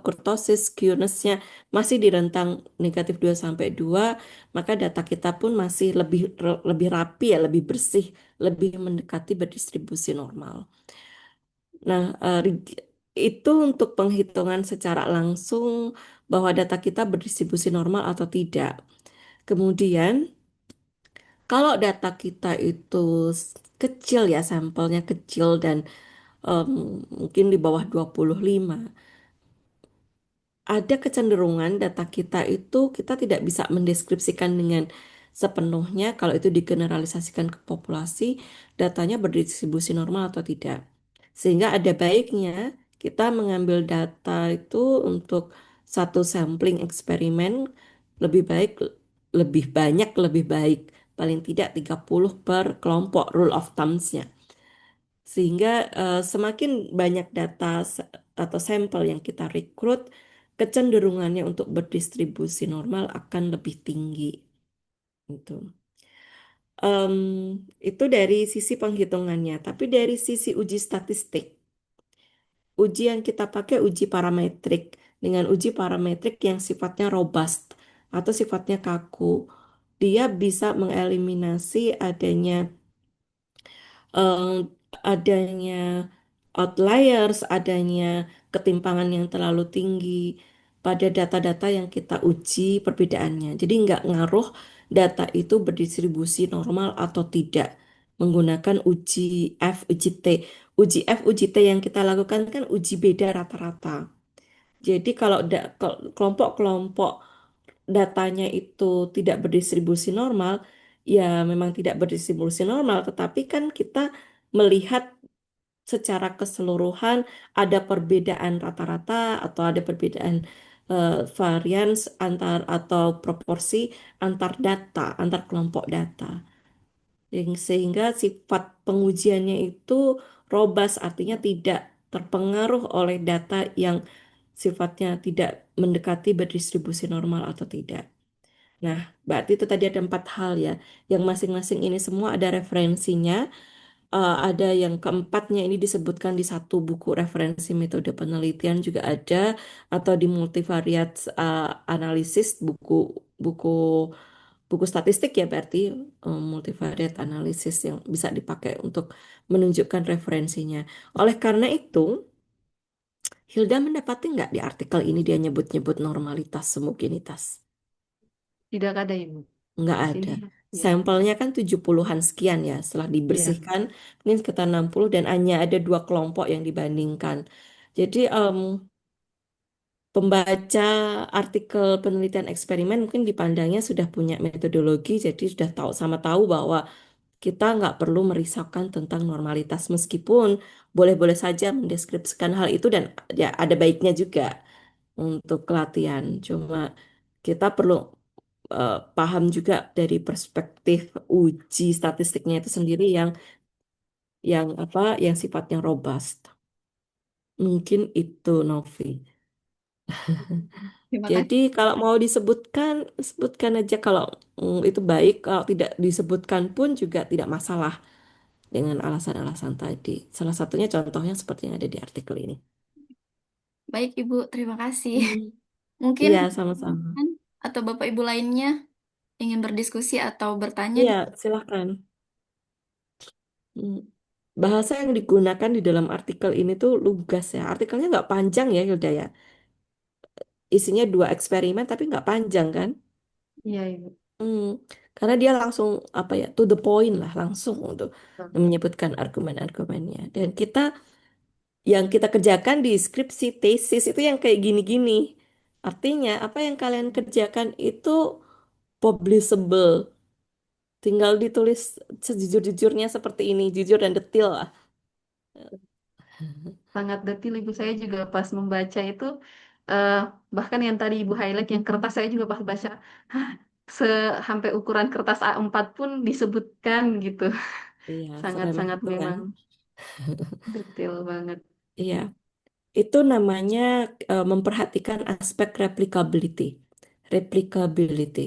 kurtosis skewness-nya masih di rentang negatif 2 sampai 2, maka data kita pun masih lebih rapi ya, lebih bersih, lebih mendekati berdistribusi normal. Nah, itu untuk penghitungan secara langsung bahwa data kita berdistribusi normal atau tidak. Kemudian, kalau data kita itu kecil ya, sampelnya kecil dan em, mungkin di bawah 25, ada kecenderungan data kita itu kita tidak bisa mendeskripsikan dengan sepenuhnya kalau itu digeneralisasikan ke populasi, datanya berdistribusi normal atau tidak. Sehingga ada baiknya kita mengambil data itu untuk satu sampling eksperimen lebih baik, lebih banyak, lebih baik. Paling tidak 30 per kelompok rule of thumbs-nya. Sehingga semakin banyak data atau sampel yang kita rekrut, kecenderungannya untuk berdistribusi normal akan lebih tinggi. Itu. Em, itu dari sisi penghitungannya, tapi dari sisi uji statistik, uji yang kita pakai uji parametrik dengan uji parametrik yang sifatnya robust atau sifatnya kaku, dia bisa mengeliminasi eh, adanya outliers, adanya ketimpangan yang terlalu tinggi pada data-data yang kita uji perbedaannya. Jadi nggak ngaruh data itu berdistribusi normal atau tidak menggunakan uji F, uji T. Uji F, uji T yang kita lakukan kan uji beda rata-rata. Jadi kalau kelompok-kelompok datanya itu tidak berdistribusi normal, ya memang tidak berdistribusi normal, tetapi kan kita melihat secara keseluruhan ada perbedaan rata-rata atau ada perbedaan varians antar atau proporsi antar data, antar kelompok data. Sehingga sifat pengujiannya itu robust, artinya tidak terpengaruh oleh data yang sifatnya tidak mendekati berdistribusi normal atau tidak. Nah, berarti itu tadi ada 4 hal ya, yang masing-masing ini semua ada referensinya. Ada yang keempatnya ini disebutkan di satu buku referensi metode penelitian juga ada, atau di multivariate analisis buku buku buku statistik ya berarti multivariate analisis yang bisa dipakai untuk menunjukkan referensinya. Oleh karena itu, Hilda mendapati nggak di artikel ini dia nyebut-nyebut normalitas homogenitas? Tidak ada Ibu. Nggak Di ada. sini ya. Sampelnya kan 70-an sekian ya. Setelah Iya. dibersihkan, mungkin sekitar 60 dan hanya ada 2 kelompok yang dibandingkan. Jadi pembaca artikel penelitian eksperimen mungkin dipandangnya sudah punya metodologi, jadi sudah tahu sama tahu bahwa kita nggak perlu merisaukan tentang normalitas meskipun boleh-boleh saja mendeskripsikan hal itu dan ya ada baiknya juga untuk pelatihan. Cuma kita perlu paham juga dari perspektif uji statistiknya itu sendiri yang apa yang sifatnya robust. Mungkin itu Novi. Terima Jadi kasih. kalau mau disebutkan, sebutkan aja kalau itu baik. Kalau tidak disebutkan pun juga tidak masalah dengan alasan-alasan tadi. Salah satunya contohnya seperti yang ada di artikel ini. Baik, Ibu, terima kasih. Hmm. Mungkin Iya, sama-sama. atau Bapak Ibu lainnya ingin berdiskusi atau bertanya Iya, silakan. Hmm. Bahasa yang digunakan di dalam artikel ini tuh lugas ya. Artikelnya nggak panjang ya, Hilda ya. Isinya dua eksperimen tapi nggak panjang kan? Iya, Ibu. Hmm. Karena dia langsung apa ya, to the point lah, langsung untuk menyebutkan argumen-argumennya. Dan yang kita kerjakan di skripsi tesis itu yang kayak gini-gini. Artinya apa yang kalian kerjakan itu publishable. Tinggal ditulis sejujur-jujurnya seperti ini, jujur dan detil lah. Sangat detil Ibu, saya juga pas membaca itu eh, bahkan yang tadi Ibu highlight yang kertas saya juga pas baca, "Hah, sampai ukuran kertas A4 pun disebutkan gitu." Iya, serem Sangat-sangat itu kan. memang detail banget. Iya, itu namanya memperhatikan aspek replicability. Replicability.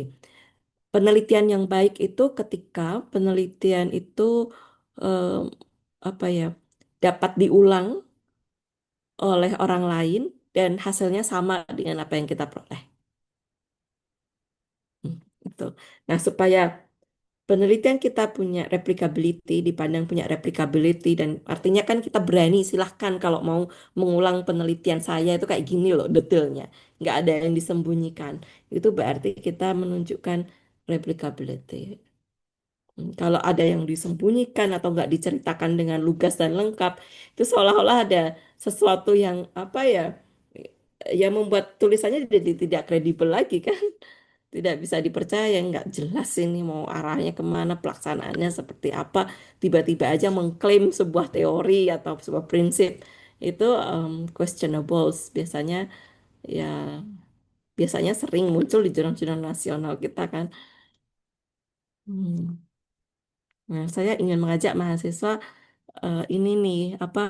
Penelitian yang baik itu ketika penelitian itu eh, apa ya, dapat diulang oleh orang lain dan hasilnya sama dengan apa yang kita peroleh. Hmm, Itu. Nah, supaya penelitian kita punya replicability, dipandang punya replicability, dan artinya kan kita berani, silahkan kalau mau mengulang penelitian saya itu kayak gini loh detailnya. Nggak ada yang disembunyikan. Itu berarti kita menunjukkan replicability. Kalau ada yang disembunyikan atau nggak diceritakan dengan lugas dan lengkap, itu seolah-olah ada sesuatu yang apa ya, yang membuat tulisannya jadi tidak kredibel lagi kan, tidak bisa dipercaya, nggak jelas ini mau arahnya kemana, pelaksanaannya seperti apa, tiba-tiba aja mengklaim sebuah teori atau sebuah prinsip itu questionable biasanya ya, biasanya sering muncul di jurnal-jurnal nasional kita kan. Hmm. Nah, saya ingin mengajak mahasiswa ini nih apa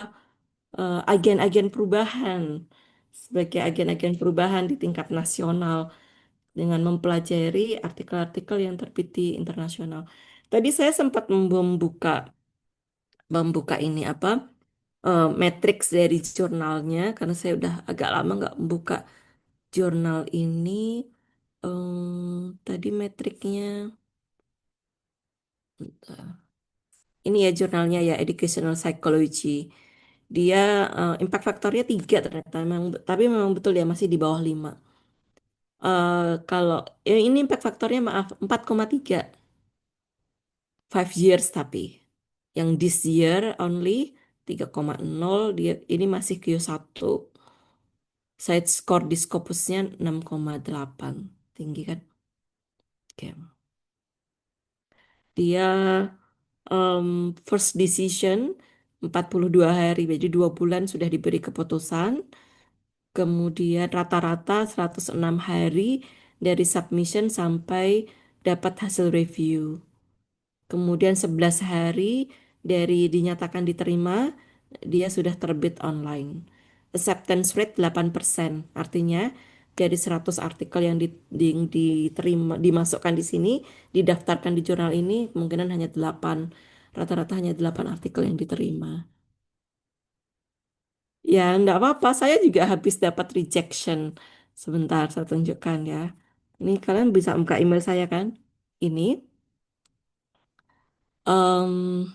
agen-agen perubahan sebagai agen-agen perubahan di tingkat nasional dengan mempelajari artikel-artikel yang terbit di internasional. Tadi saya sempat membuka ini apa matriks dari jurnalnya karena saya udah agak lama nggak membuka jurnal ini. Tadi metriknya ini ya jurnalnya ya Educational Psychology. Dia impact faktornya 3 ternyata memang, tapi memang betul ya masih di bawah 5. Kalau ini impact faktornya maaf 4,3 5 years tapi yang this year only 3,0 dia ini masih Q1. Side score di Scopusnya 6,8 tinggi kan. Oke. Dia first decision 42 hari jadi 2 bulan sudah diberi keputusan. Kemudian rata-rata 106 hari dari submission sampai dapat hasil review. Kemudian 11 hari dari dinyatakan diterima, dia sudah terbit online. Acceptance rate 8%, artinya dari 100 artikel yang diterima, dimasukkan di sini, didaftarkan di jurnal ini, kemungkinan hanya 8. Rata-rata hanya 8 artikel yang diterima. Ya, enggak apa-apa. Saya juga habis dapat rejection. Sebentar, saya tunjukkan ya. Ini kalian bisa buka email saya kan? Ini. em,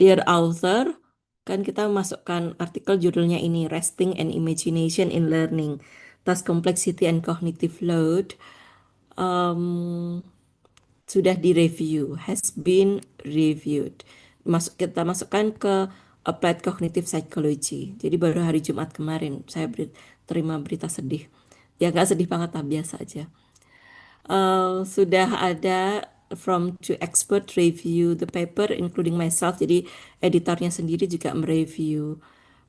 Dear author, kan kita masukkan artikel judulnya ini, Resting and Imagination in Learning, Task Complexity and Cognitive Load. em, Sudah direview, has been reviewed. Kita masukkan ke Applied Cognitive Psychology. Jadi baru hari Jumat kemarin saya terima berita sedih. Ya nggak sedih banget lah, biasa aja. Sudah ada from two expert review the paper including myself. Jadi editornya sendiri juga mereview.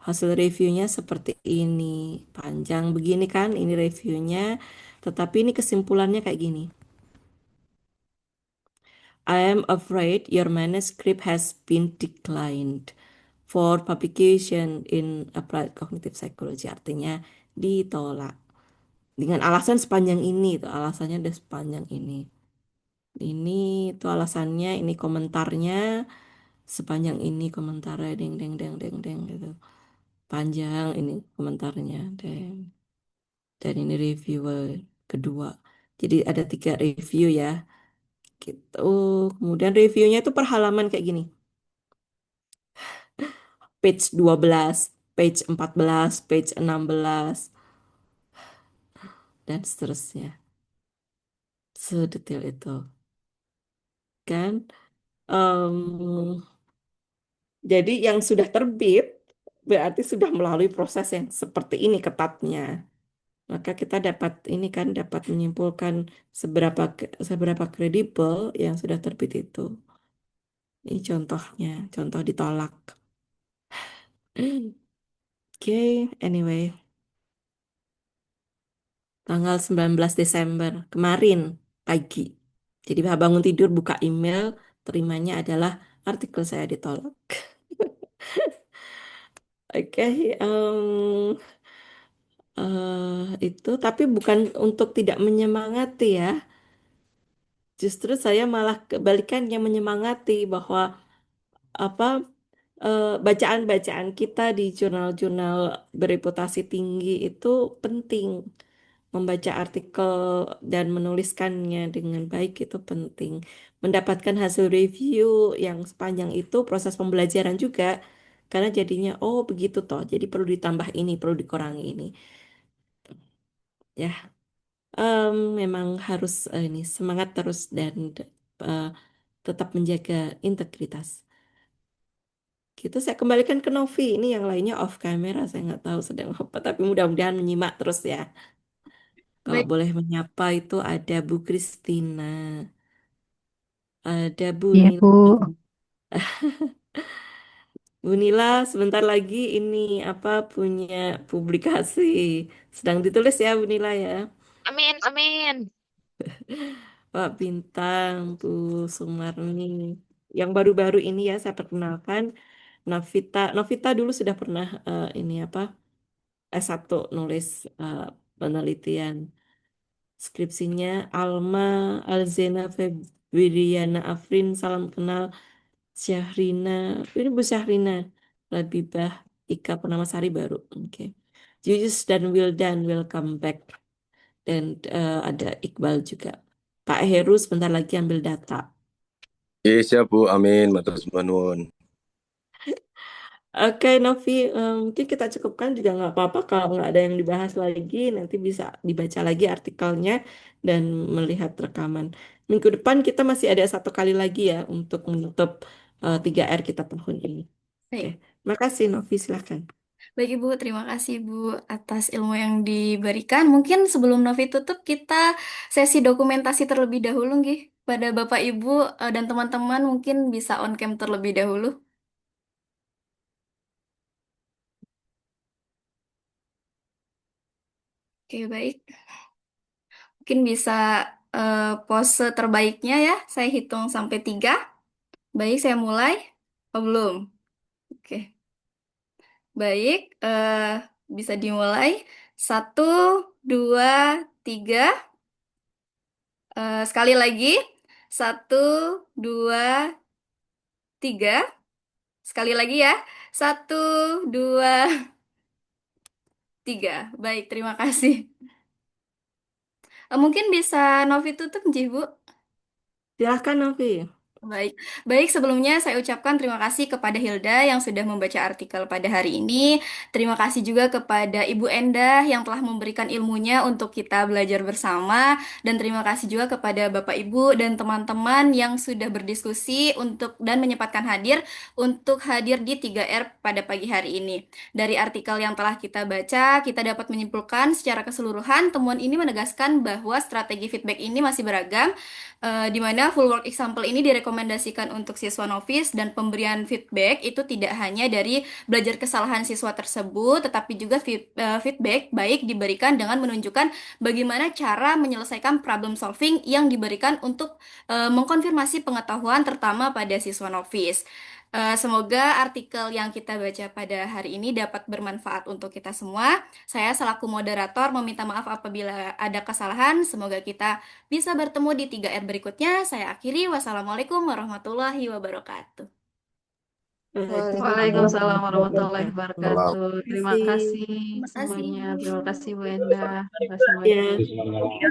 Hasil reviewnya seperti ini. Panjang begini kan ini reviewnya. Tetapi ini kesimpulannya kayak gini. I am afraid your manuscript has been declined for publication in Applied Cognitive Psychology. Artinya ditolak. dengan alasan sepanjang ini, itu alasannya udah sepanjang ini. Ini itu alasannya, ini komentarnya sepanjang ini komentarnya deng deng deng deng deng gitu. Panjang ini komentarnya deng. Dan ini reviewer kedua. Jadi ada 3 review ya. Gitu. Kemudian reviewnya itu per halaman kayak gini. Page 12, page 14, page 16, dan seterusnya. Sedetail itu. Kan? Em, jadi yang sudah terbit berarti sudah melalui proses yang seperti ini ketatnya. Maka kita dapat ini kan dapat menyimpulkan seberapa kredibel yang sudah terbit itu. Ini contohnya, contoh ditolak. Oke, anyway, tanggal 19 Desember kemarin pagi. Jadi bangun tidur buka email, terimanya adalah artikel saya ditolak. Oke, itu tapi bukan untuk tidak menyemangati ya. Justru saya malah kebalikannya menyemangati bahwa apa bacaan-bacaan kita di jurnal-jurnal bereputasi tinggi itu penting. Membaca artikel dan menuliskannya dengan baik itu penting. Mendapatkan hasil review yang sepanjang itu proses pembelajaran juga. Karena jadinya, oh begitu toh. Jadi perlu ditambah ini, perlu dikurangi ini. Ya, memang harus ini semangat terus dan eh, tetap menjaga integritas. Gitu, saya kembalikan ke Novi. Ini yang lainnya off camera, saya nggak tahu sedang apa. Tapi mudah-mudahan menyimak terus ya. Kalau Baik, boleh menyapa itu ada Bu Kristina, ada Bu Iya, Nila. Bu. Bu Nila, sebentar lagi ini apa punya publikasi. Sedang ditulis ya Bu Nila ya. Amin, amin. Pak Bintang, Bu Sumarni. Yang baru-baru ini ya saya perkenalkan Novita. Novita dulu sudah pernah ini apa S1 nulis eh, penelitian. Skripsinya Alma Alzena Febriana Afrin, salam kenal Syahrina. Ini Bu Syahrina Labibah Ika Pernamasari baru. Oke. Jujus dan Wildan welcome back. Dan ada Iqbal juga. Pak Heru sebentar lagi ambil data. Siap Bu, amin, matur nuwun. Oke, Novi, mungkin kita cukupkan juga nggak apa-apa kalau nggak ada yang dibahas lagi, nanti bisa dibaca lagi artikelnya dan melihat rekaman. Minggu depan kita masih ada 1 kali lagi ya untuk menutup 3R kita tahun ini. Oke, baik. makasih Novi, silahkan. Baik Ibu, terima kasih Ibu atas ilmu yang diberikan. Mungkin sebelum Novi tutup, kita sesi dokumentasi terlebih dahulu, nggih. Pada Bapak Ibu dan teman-teman mungkin bisa on cam terlebih dahulu. Oke, baik. Mungkin bisa pose terbaiknya ya. Saya hitung sampai 3. Baik, saya mulai. Oh, belum. Oke, baik. Bisa dimulai. 1, 2, 3. Sekali lagi. 1, 2, 3. Sekali lagi ya. 1, 2, 3. Baik, terima kasih. Mungkin bisa Novi tutup, Nji, Bu. Silahkan Novi. Baik, baik sebelumnya saya ucapkan terima kasih kepada Hilda yang sudah membaca artikel pada hari ini. Terima kasih juga kepada Ibu Endah yang telah memberikan ilmunya untuk kita belajar bersama. Dan terima kasih juga kepada Bapak Ibu dan teman-teman yang sudah berdiskusi untuk dan menyempatkan hadir untuk hadir di 3R pada pagi hari ini. Dari artikel yang telah kita baca, kita dapat menyimpulkan secara keseluruhan temuan ini menegaskan bahwa strategi feedback ini masih beragam di mana full work example ini direkomendasikan untuk siswa novice dan pemberian feedback itu tidak hanya dari belajar kesalahan siswa tersebut, tetapi juga feedback baik diberikan dengan menunjukkan bagaimana cara menyelesaikan problem solving yang diberikan untuk mengkonfirmasi pengetahuan terutama pada siswa novice. Semoga artikel yang kita baca pada hari ini dapat bermanfaat untuk kita semua. Saya selaku moderator meminta maaf apabila ada kesalahan. Semoga kita bisa bertemu di 3R berikutnya. Saya akhiri. Wassalamualaikum warahmatullahi wabarakatuh. Waalaikumsalam Waalaikumsalam warahmatullahi warahmatullahi Salam. wabarakatuh. wabarakatuh. Terima Terima kasih. kasih Terima kasih. semuanya. Terima kasih Bu Endah. Terima kasih Ya. semuanya. Semuanya.